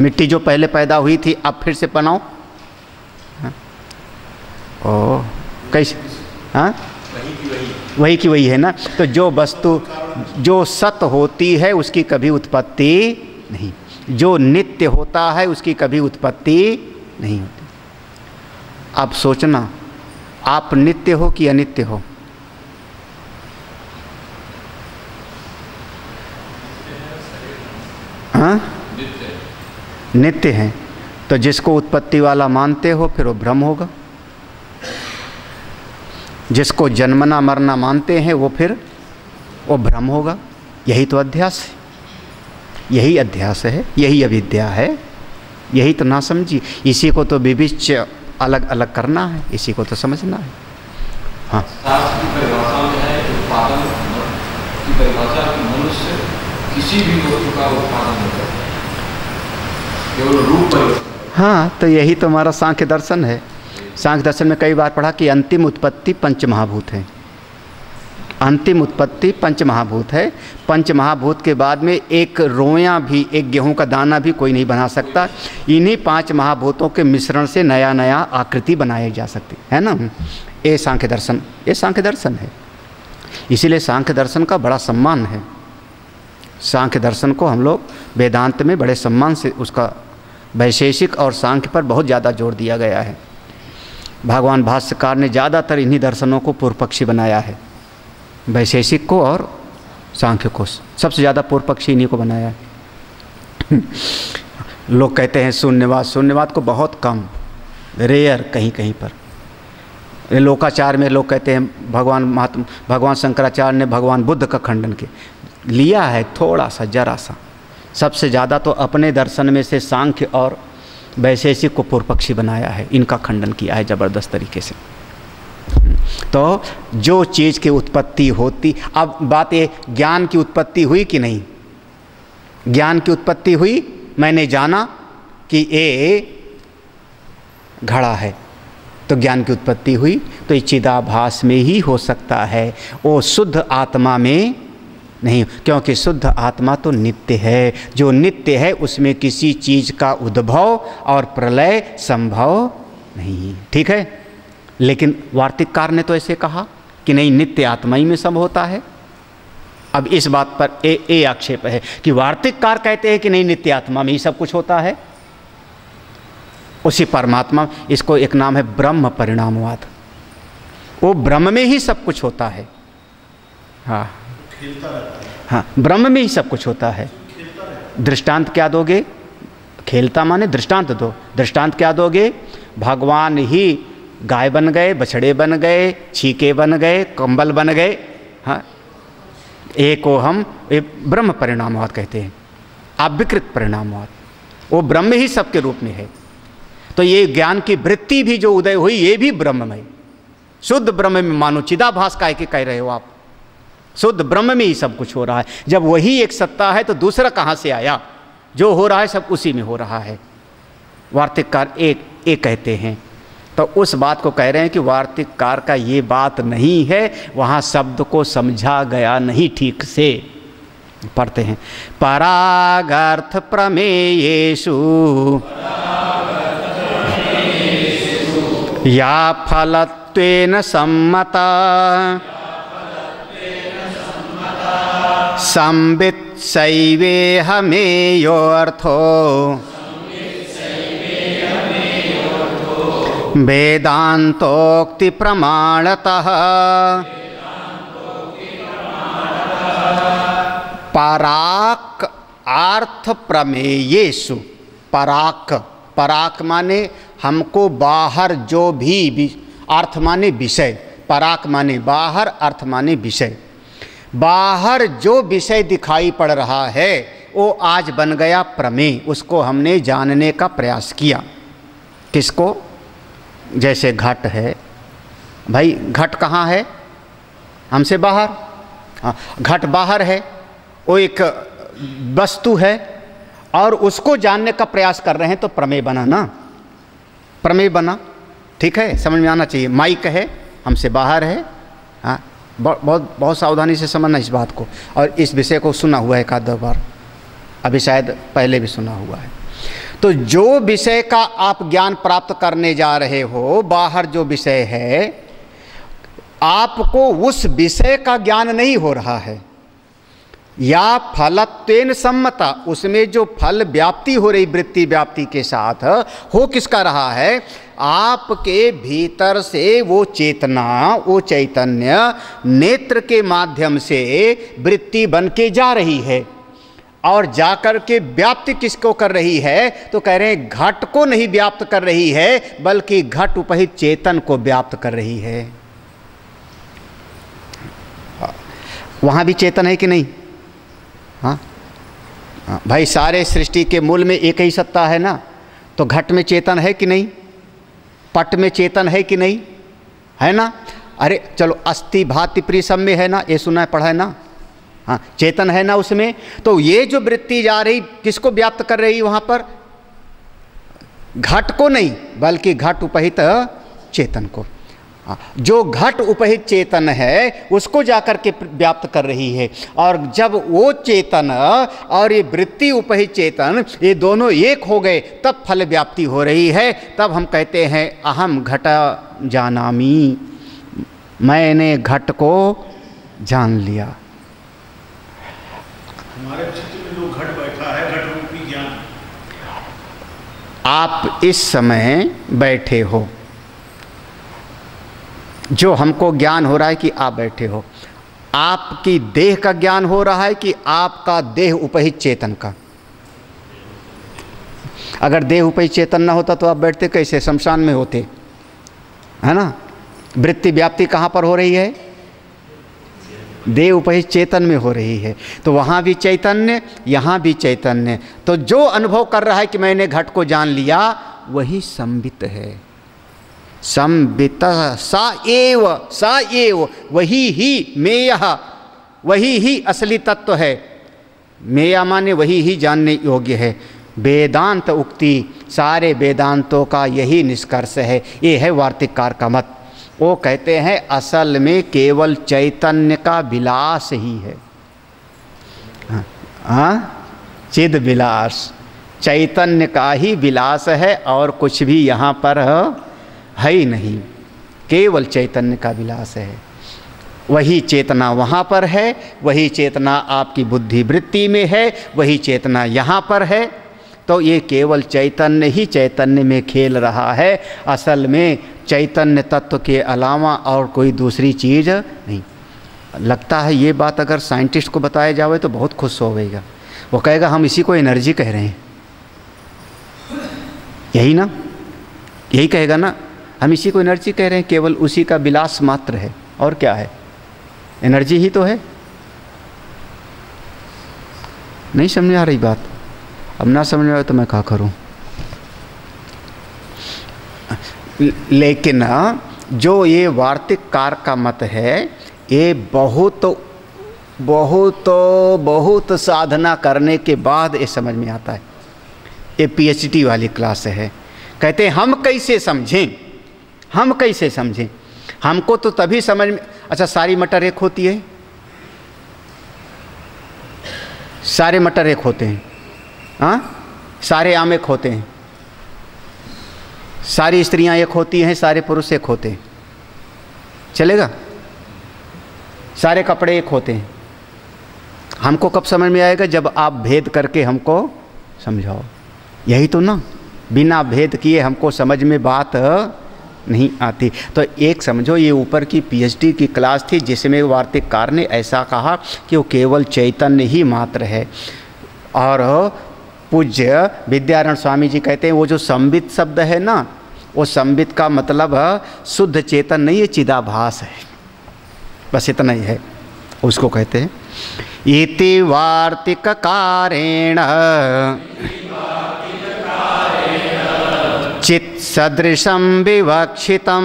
मिट्टी जो पहले पैदा हुई थी अब फिर से बनाओ। ओ कैसे? हाँ, वही की वही है ना। तो जो वस्तु जो सत होती है उसकी कभी उत्पत्ति नहीं, जो नित्य होता है उसकी कभी उत्पत्ति नहीं होती। अब सोचना, आप नित्य हो कि अनित्य हो? हाँ, नित्य हैं। तो जिसको उत्पत्ति वाला मानते हो फिर वो ब्रह्म होगा, जिसको जन्मना मरना मानते हैं वो फिर वो भ्रम होगा। यही तो अध्यास है, यही अध्यास है, यही अविद्या है, यही तो ना समझी। इसी को तो विविच्य अलग अलग करना है, इसी को तो समझना है। हाँ, शास्त्र की परिभाषा में है उत्पादन की परिभाषा कि मनुष्य किसी भी वस्तु का उत्पादन नहीं करता, केवल रूप परिवर्तन। हाँ, तो यही तो हमारा सांख्य दर्शन है। सांख्य दर्शन में कई बार पढ़ा कि अंतिम उत्पत्ति पंच महाभूत है। अंतिम उत्पत्ति पंच महाभूत है। पंच महाभूत के बाद में एक रोया भी, एक गेहूं का दाना भी कोई नहीं बना सकता। इन्हीं पांच महाभूतों के मिश्रण से नया नया आकृति बनाई जा सकती है ना। ये सांख्य दर्शन, ये सांख्य दर्शन है। इसीलिए सांख्य दर्शन का बड़ा सम्मान है। सांख्य दर्शन को हम लोग वेदांत में बड़े सम्मान से, उसका वैशेषिक और सांख्य पर बहुत ज़्यादा जोर दिया गया है। भगवान भाष्यकार ने ज़्यादातर इन्हीं दर्शनों को पूर्व पक्षी बनाया है, वैशेषिक को और सांख्य को। सबसे ज़्यादा पूर्व पक्षी इन्हीं को बनाया है। लोग कहते हैं शून्यवाद, शून्यवाद को बहुत कम, रेयर कहीं कहीं पर। लोकाचार में लोग कहते हैं भगवान शंकराचार्य ने भगवान बुद्ध का खंडन लिया है, थोड़ा सा, जरा सा। सबसे ज़्यादा तो अपने दर्शन में से सांख्य और वैशेषिक को पूर्व पक्षी बनाया है, इनका खंडन किया है ज़बरदस्त तरीके से। तो जो चीज़ की उत्पत्ति होती, अब बात ये, ज्ञान की उत्पत्ति हुई कि नहीं? ज्ञान की उत्पत्ति हुई, मैंने जाना कि ये घड़ा है, तो ज्ञान की उत्पत्ति हुई। तो ये चिदाभास में ही हो सकता है, वो शुद्ध आत्मा में नहीं, क्योंकि शुद्ध आत्मा तो नित्य है। जो नित्य है उसमें किसी चीज़ का उद्भव और प्रलय संभव नहीं, ठीक है। लेकिन वार्तिककार ने तो ऐसे कहा कि नहीं, नित्य आत्मा ही में सब होता है। अब इस बात पर ए आक्षेप है कि वार्तिककार कहते हैं कि नहीं, नित्य आत्मा में ही सब कुछ होता है, उसी परमात्मा। इसको एक नाम है ब्रह्म परिणामवाद। वो ब्रह्म में ही सब कुछ होता है। हाँ हाँ, ब्रह्म में ही सब कुछ होता है। दृष्टांत क्या दोगे? खेलता माने दृष्टांत दो। दृष्टांत क्या दोगे? भगवान ही गाय बन गए, बछड़े बन गए, छीके बन गए, कंबल बन गए। हाँ, एक को हम ब्रह्म परिणामवाद कहते हैं, अविकृत परिणामवाद। वो ब्रह्म ही सबके रूप में है। तो ये ज्ञान की वृत्ति भी जो उदय हुई, ये भी ब्रह्म में, शुद्ध ब्रह्म में मानो। चिदाभास का के कह रहे हो आप, शुद्ध ब्रह्म में ही सब कुछ हो रहा है। जब वही एक सत्ता है तो दूसरा कहाँ से आया? जो हो रहा है सब उसी में हो रहा है। वार्तिककार एक कहते हैं। तो उस बात को कह रहे हैं कि वार्तिककार का ये बात नहीं है, वहाँ शब्द को समझा गया नहीं ठीक से। पढ़ते हैं, परागर्थ प्रमेयेषु या फलत्वेन सम्मता संवित् सैवेहमेयोऽर्थो वेदान्तोक्ति प्रमाणतः पराक अर्थ प्रमेयेषु। पराक, पराक माने हमको बाहर जो भी, अर्थ माने विषय, पराक माने बाहर, अर्थ माने विषय। बाहर जो विषय दिखाई पड़ रहा है वो आज बन गया प्रमेय। उसको हमने जानने का प्रयास किया। किसको? जैसे घट है, भाई घट कहाँ है? हमसे बाहर। हाँ, घट बाहर है, वो एक वस्तु है और उसको जानने का प्रयास कर रहे हैं, तो प्रमेय बना ना, प्रमेय बना। ठीक है, समझ में आना चाहिए। माइक है, हमसे बाहर है। हाँ, बहुत सावधानी से समझना इस बात को। और इस विषय को सुना हुआ है एक आध बार, अभी शायद पहले भी सुना हुआ है। तो जो विषय का आप ज्ञान प्राप्त करने जा रहे हो, बाहर जो विषय है, आपको उस विषय का ज्ञान नहीं हो रहा है। या फलत्वेन सम्मता, उसमें जो फल व्याप्ति हो रही, वृत्ति व्याप्ति के साथ हो किसका रहा है? आपके भीतर से वो चेतना, वो चैतन्य नेत्र के माध्यम से वृत्ति बन के जा रही है। और जाकर के व्याप्ति किसको कर रही है? तो कह रहे हैं घट को नहीं व्याप्त कर रही है, बल्कि घट उपहित चेतन को व्याप्त कर रही है। वहाँ भी चेतन है कि नहीं? हाँ भाई, सारे सृष्टि के मूल में एक ही सत्ता है ना, तो घट में चेतन है कि नहीं? पट में चेतन है कि नहीं? है ना? अरे चलो, अस्थि भाति प्रिसम में है ना, ये सुना है, पढ़ा है ना? हाँ, चेतन है ना उसमें। तो ये जो वृत्ति जा रही किसको व्याप्त कर रही वहाँ पर? घट को नहीं, बल्कि घट उपहित चेतन को। जो घट उपहित चेतन है उसको जाकर के व्याप्त कर रही है। और जब वो चेतन और ये वृत्ति उपहित चेतन ये दोनों एक हो गए, तब फल व्याप्ति हो रही है। तब हम कहते हैं अहम घट जानामि, मैंने घट को जान लिया। हमारे चित्त में जो घट बैठा है, घट रूपी ज्ञान, आप इस समय बैठे हो, जो हमको ज्ञान हो रहा है कि आप बैठे हो, आपकी देह का ज्ञान हो रहा है कि आपका देह उपहित चेतन का? अगर देह उपहित चेतन ना होता तो आप बैठते कैसे? शमशान में होते, है ना? वृत्ति व्याप्ति कहाँ पर हो रही है? देह उपहित चेतन में हो रही है। तो वहाँ भी चैतन्य, यहाँ भी चैतन्य। तो जो अनुभव कर रहा है कि मैंने घट को जान लिया, वही संबित है। संबित सा एव वही ही मेयः, वही ही असली तत्व है। मेया माने वही ही जानने योग्य है। वेदांत उक्ति, सारे वेदांतों का यही निष्कर्ष है। ये है वार्तिककार का मत। वो कहते हैं असल में केवल चैतन्य का विलास ही है। हाँ, चिद विलास, चैतन्य का ही विलास है, और कुछ भी यहाँ पर है ही नहीं, केवल चैतन्य का विलास है। वही चेतना वहाँ पर है, वही चेतना आपकी बुद्धि वृत्ति में है, वही चेतना यहाँ पर है। तो ये केवल चैतन्य ही चैतन्य में खेल रहा है। असल में चैतन्य तत्व के अलावा और कोई दूसरी चीज़ नहीं। लगता है ये बात अगर साइंटिस्ट को बताया जाए तो बहुत खुश होगा। वो कहेगा हम इसी को एनर्जी कह रहे हैं, यही ना? यही कहेगा ना, हम इसी को एनर्जी कह रहे हैं, केवल उसी का विलास मात्र है। और क्या है? एनर्जी ही तो है। नहीं समझ आ रही बात? अब ना समझ में आए तो मैं क्या करूं? लेकिन जो ये वार्तिककार का मत है, ये बहुत साधना करने के बाद ये समझ में आता है। ये पीएचडी वाली क्लास है। कहते हैं हम कैसे समझें, हम कैसे समझें? हमको तो तभी समझ में। अच्छा, सारी मटर एक होती है? सारे मटर एक होते हैं? हाँ, सारे आम एक होते हैं? सारी स्त्रियां एक होती हैं, सारे पुरुष एक होते हैं? चलेगा? सारे कपड़े एक होते हैं? हमको कब समझ में आएगा? जब आप भेद करके हमको समझाओ। यही तो ना, बिना भेद किए हमको समझ में बात नहीं आती। तो एक समझो, ये ऊपर की पीएचडी की क्लास थी जिसमें वार्तिककार ने ऐसा कहा कि वो केवल चैतन्य ही मात्र है। और पूज्य विद्यारण्य स्वामी जी कहते हैं वो जो संबित शब्द है ना, वो संबित का मतलब शुद्ध चेतन नहीं है, चिदाभास है। बस इतना ही है, उसको कहते हैं इति वार्तिककारेण चित् सदृशं विवक्षितं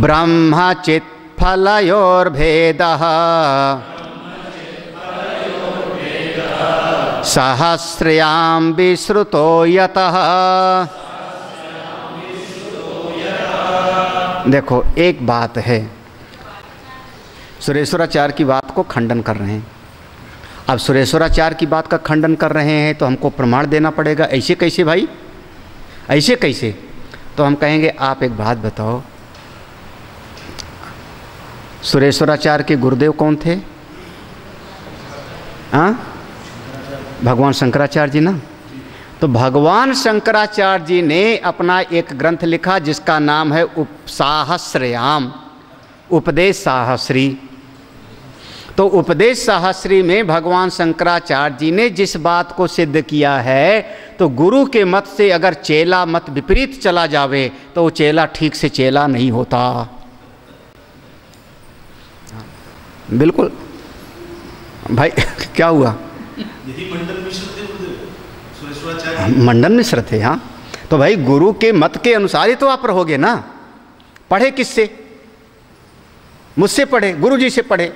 ब्रह्म चित् फलयोर्भेदः सहस्रयां विश्रुतो यतः। देखो, एक बात है, सुरेश्वराचार्य की बात को खंडन कर रहे हैं। अब सुरेश्वराचार्य की बात का खंडन कर रहे हैं तो हमको प्रमाण देना पड़ेगा। ऐसे कैसे भाई, ऐसे कैसे? तो हम कहेंगे आप एक बात बताओ, सुरेश्वराचार्य के गुरुदेव कौन थे? हाँ, भगवान शंकराचार्य जी ना। तो भगवान शंकराचार्य जी ने अपना एक ग्रंथ लिखा जिसका नाम है उपसाहस्रयाम, उपदेश साहस्री। तो उपदेश सहस्री में भगवान शंकराचार्य जी ने जिस बात को सिद्ध किया है, तो गुरु के मत से अगर चेला मत विपरीत चला जावे तो वो चेला ठीक से चेला नहीं होता। बिल्कुल भाई क्या हुआ? यही मंडन मिश्र थे गुरुदेव, मंडन मिश्र थे। हाँ, तो भाई गुरु के मत के अनुसार ही तो आप रहोगे ना। पढ़े किससे? मुझसे पढ़े, गुरु जी से पढ़े।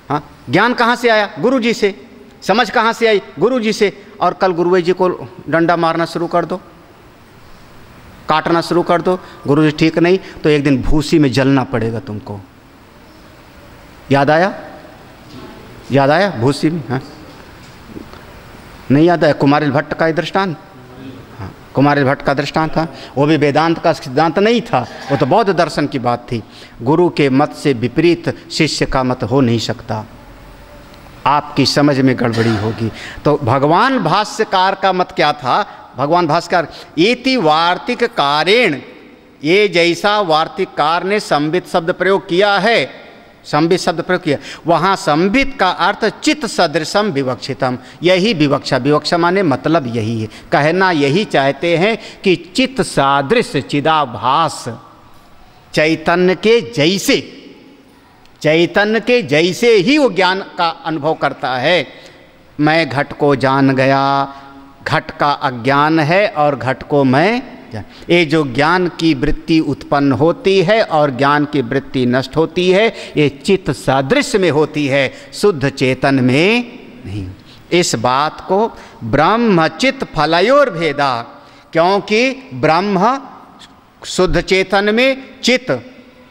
हाँ, ज्ञान कहाँ से आया? गुरु जी से। समझ कहाँ से आई? गुरु जी से। और कल गुरुजी जी को डंडा मारना शुरू कर दो, काटना शुरू कर दो, गुरु जी ठीक नहीं तो एक दिन भूसी में जलना पड़ेगा तुमको। याद आया? याद आया? भूसी में। हाँ, नहीं याद आया? कुमारिल भट्ट का दृष्टांत। हाँ, कुमारिल भट्ट का दृष्टांत था। वो भी वेदांत का सिद्धांत नहीं था, वो तो बौद्ध दर्शन की बात थी। गुरु के मत से विपरीत शिष्य का मत हो नहीं सकता, आपकी समझ में गड़बड़ी होगी। तो भगवान भाष्यकार का मत क्या था? भगवान भाष्यकार इति वार्तिक कारेण, ये जैसा वार्तिककार ने संबित शब्द प्रयोग किया है, संबित शब्द प्रयोग किया, वहाँ संबित का अर्थ चित्त सदृशम विवक्षितम, यही विवक्षा, विवक्षा माने मतलब यही है, कहना यही चाहते हैं कि चित्त सादृश चिदाभास, चैतन्य के जैसे, चैतन्य के जैसे ही वो ज्ञान का अनुभव करता है। मैं घट को जान गया, घट का अज्ञान है और घट को मैं, ये जो ज्ञान की वृत्ति उत्पन्न होती है और ज्ञान की वृत्ति नष्ट होती है, ये चित्त सादृश्य में होती है, शुद्ध चेतन में नहीं। इस बात को ब्रह्म चित्त फलयोर भेदा, क्योंकि ब्रह्म शुद्ध चेतन में, चित्त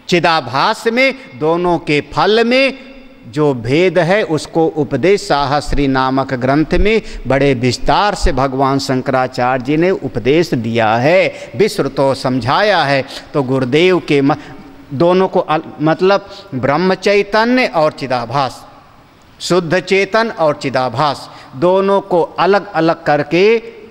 चिदाभास में, दोनों के फल में जो भेद है उसको उपदेश सहस्री नामक ग्रंथ में बड़े विस्तार से भगवान शंकराचार्य जी ने उपदेश दिया है, विस्तृत समझाया है। तो गुरुदेव के दोनों को मतलब ब्रह्म चैतन्य और चिदाभास, शुद्ध चेतन और चिदाभास, दोनों को अलग अलग करके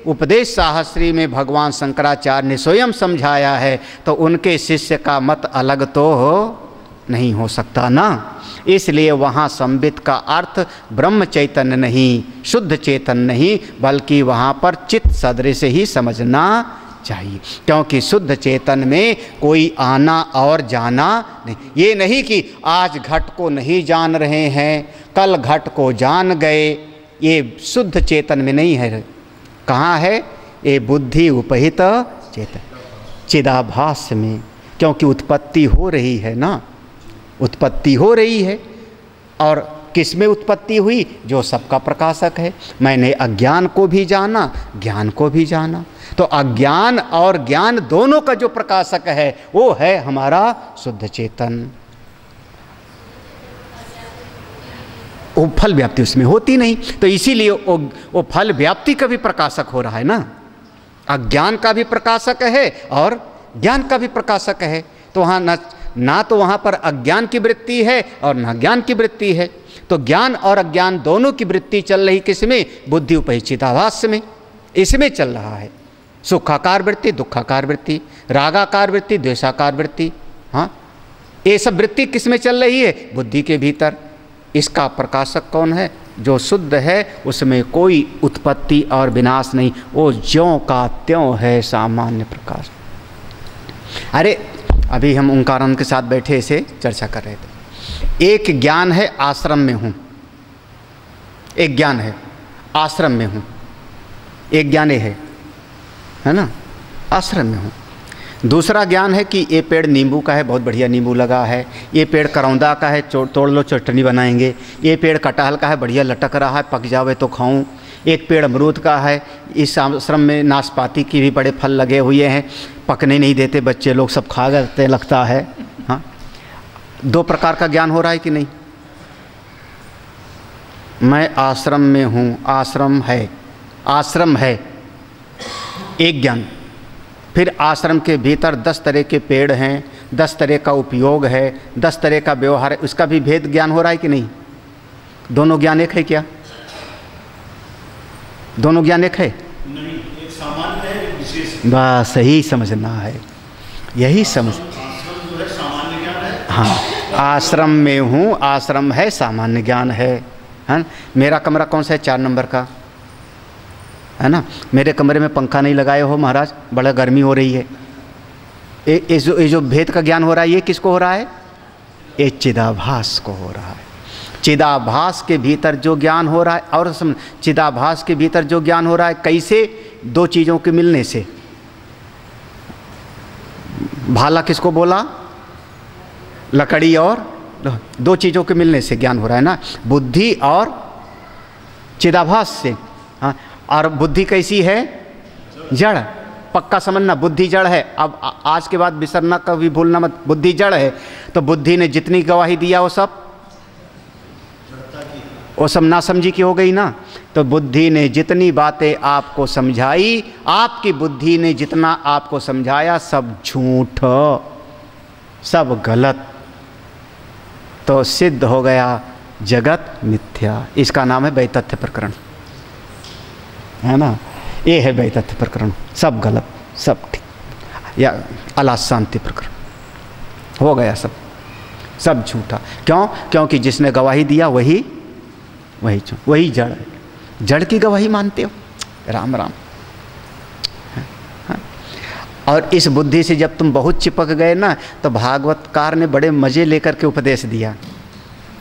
उपदेश सहस्री में भगवान शंकराचार्य ने स्वयं समझाया है। तो उनके शिष्य का मत अलग तो नहीं हो सकता ना। इसलिए वहाँ संबित का अर्थ ब्रह्म चैतन्य नहीं, शुद्ध चेतन नहीं, बल्कि वहाँ पर चित्त सदृश ही समझना चाहिए, क्योंकि शुद्ध चेतन में कोई आना और जाना नहीं। ये नहीं कि आज घट को नहीं जान रहे हैं, कल घट को जान गए, ये शुद्ध चेतन में नहीं है। कहाँ है? ये बुद्धि उपहित चेतन, चिदाभास में, क्योंकि उत्पत्ति हो रही है ना, उत्पत्ति हो रही है। और किस में उत्पत्ति हुई? जो सबका प्रकाशक है। मैंने अज्ञान को भी जाना, ज्ञान को भी जाना, तो अज्ञान और ज्ञान दोनों का जो प्रकाशक है वो है हमारा शुद्ध चेतन। वो फल व्याप्ति उसमें होती नहीं, तो इसीलिए वो फल व्याप्ति का भी प्रकाशक हो रहा है ना। अज्ञान का भी प्रकाशक है और ज्ञान का भी प्रकाशक है। तो वहाँ ना तो वहाँ पर अज्ञान की वृत्ति है और ना ज्ञान की वृत्ति है। तो ज्ञान और अज्ञान दोनों की वृत्ति चल रही किसमें? बुद्धि उपहित चिदाभास में, इसमें चल रहा है। सुखाकार वृत्ति, दुखाकार वृत्ति, रागाकार वृत्ति, द्वेषाकार वृत्ति। हाँ, ये सब वृत्ति किस में चल रही है? बुद्धि के भीतर। इसका प्रकाशक कौन है? जो शुद्ध है, उसमें कोई उत्पत्ति और विनाश नहीं, वो ज्यों का त्यों है, सामान्य प्रकाश। अरे अभी हम ओंकारानंद के साथ बैठे से चर्चा कर रहे थे। एक ज्ञान है आश्रम में हूँ, एक ज्ञान है आश्रम में हूँ, एक ज्ञान है ना, आश्रम में हूँ। दूसरा ज्ञान है कि ये पेड़ नींबू का है, बहुत बढ़िया नींबू लगा है, ये पेड़ करौंदा का है, तोड़ लो चटनी बनाएंगे, ये पेड़ कटहल का है, बढ़िया लटक रहा है, पक जावे तो खाऊं, एक पेड़ अमरूद का है, इस आश्रम में नाशपाती की भी बड़े फल लगे हुए हैं, पकने नहीं देते बच्चे लोग, सब खा जाते लगता है। हाँ, दो प्रकार का ज्ञान हो रहा है कि नहीं? मैं आश्रम में हूँ, आश्रम है, आश्रम है एक ज्ञान। फिर आश्रम के भीतर 10 तरह के पेड़ हैं, 10 तरह का उपयोग है, 10 तरह का व्यवहार है, उसका भी भेद ज्ञान हो रहा है कि नहीं? दोनों ज्ञान एक है क्या? दोनों ज्ञान एक है? नहीं, एक सामान्य है, एक विशेष है। बस यही समझना है, यही समझ। आश्रम जो है सामान्य ज्ञान है, हाँ, आश्रम में हूँ, आश्रम है, सामान्य ज्ञान है। मेरा कमरा कौन सा है? 4 नंबर का है ना। मेरे कमरे में पंखा नहीं लगाए हो महाराज, बड़ा गर्मी हो रही है। ये जो भेद का ज्ञान हो रहा है, ये किसको हो रहा है? ये चिदाभास को हो रहा है। चिदाभास के भीतर जो ज्ञान हो रहा है, और चिदाभास के भीतर जो ज्ञान हो रहा है कैसे? 2 चीज़ों के मिलने से। भाला किसको बोला? लकड़ी और 2 चीज़ों के मिलने से ज्ञान हो रहा है ना, बुद्धि और चिदाभास से। हाँ, और बुद्धि कैसी है? जड़। पक्का समझना, बुद्धि जड़ है। अब आज के बाद बिसरना, कभी भूलना मत, बुद्धि जड़ है। तो बुद्धि ने जितनी गवाही दिया वो सब नासमझी की हो गई ना। तो बुद्धि ने जितनी बातें आपको समझाई, आपकी बुद्धि ने जितना आपको समझाया, सब झूठ, सब गलत। तो सिद्ध हो गया जगत मिथ्या। इसका नाम है वैतथ्य प्रकरण, है ना। ये है वैतथ्य प्रकरण, सब गलत, सब ठीक। या अलाशांति प्रकरण हो गया, सब झूठा। क्यों? क्योंकि जिसने गवाही दिया वही जड़ है। जड़ की गवाही मानते हो? राम राम। और इस बुद्धि से जब तुम बहुत चिपक गए ना, तो भागवतकार ने बड़े मज़े लेकर के उपदेश दिया,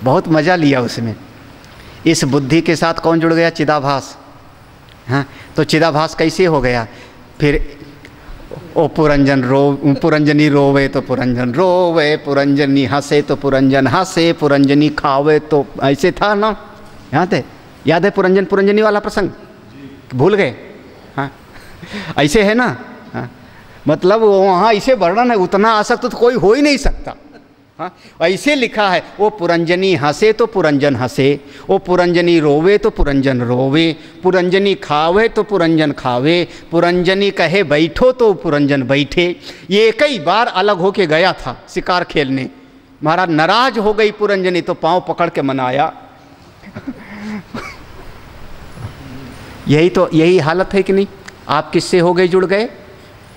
बहुत मज़ा लिया उसमें। इस बुद्धि के साथ कौन जुड़ गया? चिदाभास। हाँ, तो चिदाभास कैसे हो गया? फिर ओ पुरंजनी रोवे तो पुरंजन रोवे, पुरंजनी हंसे तो पुरंजन हंसे, पुरंजनी खावे तो, ऐसे था ना। याद है पुरंजनी वाला प्रसंग? भूल गए? हाँ, ऐसे है ना। हाँ, मतलब वहाँ ऐसे वर्णन है, उतना आसक्त तो कोई हो ही नहीं सकता। हाँ, ऐसे लिखा है, वो पुरंजनी हंसे तो पुरंजन हंसे, वो पुरंजनी रोवे तो पुरंजन रोवे, पुरंजनी खावे तो पुरंजन खावे, पुरंजनी कहे बैठो तो पुरंजन बैठे। ये कई बार अलग होके गया था शिकार खेलने, महाराज नाराज हो गई पुरंजनी, तो पांव पकड़ के मनाया। यही हालत है कि नहीं? आप किससे हो गए? जुड़ गए।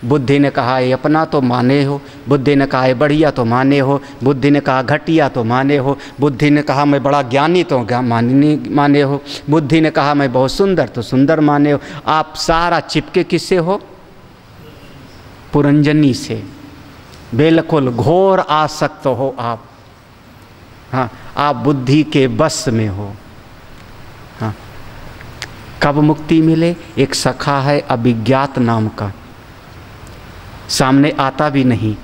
बुद्धि ने कहा ये अपना तो माने हो, बुद्धि ने कहा ये बढ़िया तो माने हो, बुद्धि ने कहा घटिया तो माने हो, बुद्धि ने कहा मैं बड़ा ज्ञानी तो माने हो, बुद्धि ने कहा मैं बहुत सुंदर तो सुंदर माने हो। आप सारा चिपके किससे हो? पुरंजनी से। बिल्कुल घोर आसक्त हो आप। हाँ, आप बुद्धि के बस में हो। हाँ, कब मुक्ति मिले? एक सखा है अभिज्ञात नाम का, सामने आता भी नहीं।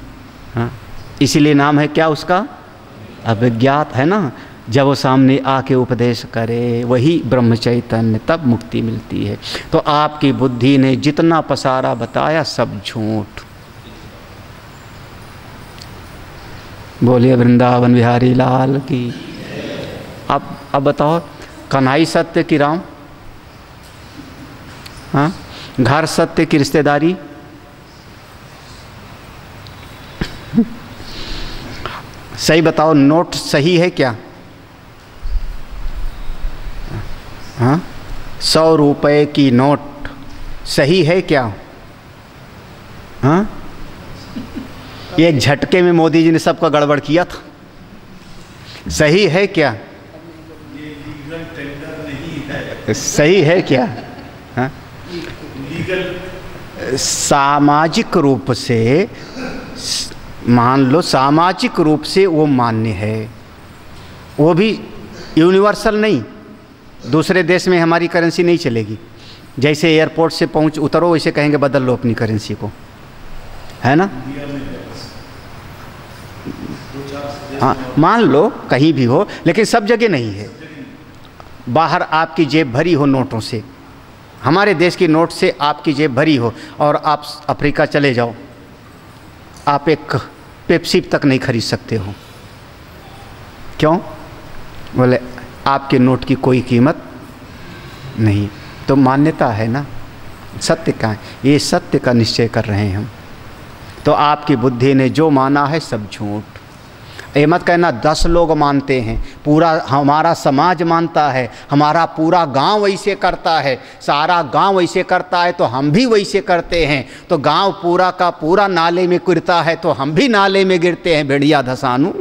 हाँ, इसीलिए नाम है क्या उसका? अभिज्ञात, है ना। जब वो सामने आके उपदेश करे, वही ब्रह्म चैतन्य, तब मुक्ति मिलती है। तो आपकी बुद्धि ने जितना पसारा बताया सब झूठ। बोलिए वृंदावन बिहारी लाल की। अब बताओ, कन्हई सत्य की राम? हाँ, घर सत्य की रिश्तेदारी? सही बताओ, नोट सही है क्या? हाँ, 100 रुपए की नोट सही है क्या? हाँ, ये झटके में मोदी जी ने सबका गड़बड़ किया था, सही है क्या? ये लीगल टेंडर नहीं है। सही है क्या? हाँ, लीगल सामाजिक रूप से मान लो, सामाजिक रूप से वो मान्य है, वो भी यूनिवर्सल नहीं। दूसरे देश में हमारी करेंसी नहीं चलेगी। जैसे एयरपोर्ट से उतरो वैसे कहेंगे बदल लो अपनी करेंसी को, है ना। हाँ, मान लो कहीं भी हो, लेकिन सब जगह नहीं है। बाहर आपकी जेब भरी हो नोटों से, हमारे देश की नोट से आपकी जेब भरी हो, और आप अफ्रीका चले जाओ, आप एक पेप्सी तक नहीं खरीद सकते हो। क्यों? बोले आपके नोट की कोई कीमत नहीं। तो मान्यता है ना, सत्य का है, ये सत्य का निश्चय कर रहे हैं हम। तो आपकी बुद्धि ने जो माना है सब झूठ। ये मत कहना 10 लोग मानते हैं, पूरा हमारा समाज मानता है, हमारा पूरा गांव वैसे करता है, सारा गांव वैसे करता है तो हम भी वैसे करते हैं। तो गांव पूरा का पूरा नाले में गिरता है तो हम भी नाले में गिरते हैं, भेड़िया धसानू।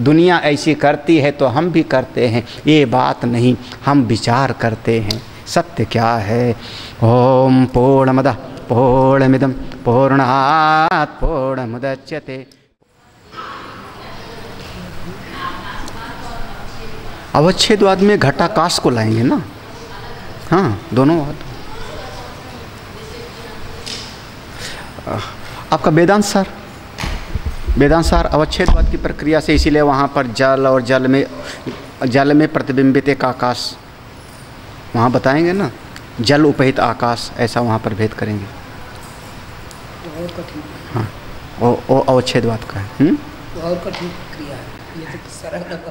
दुनिया ऐसी करती है तो हम भी करते हैं, ये बात नहीं, हम विचार करते हैं। सत्य क्या है? ओम पूर्णमदः पूर्णमिदं पूर्णात् पूर्णमुदच्यते। अवच्छेदवाद में घटाकाश को लाएंगे ना? हाँ, दोनों बात। आपका वेदांत सार, वेदांत सार अवच्छेदवाद की प्रक्रिया से, इसीलिए वहाँ पर जल और जल में प्रतिबिंबित एक आकाश वहाँ बताएंगे ना, जल उपहित आकाश, ऐसा वहाँ पर भेद करेंगे। और कठिन। हाँ, वो अवच्छेदवाद का है। और कठिन क्रिया है, ये तो सरल है।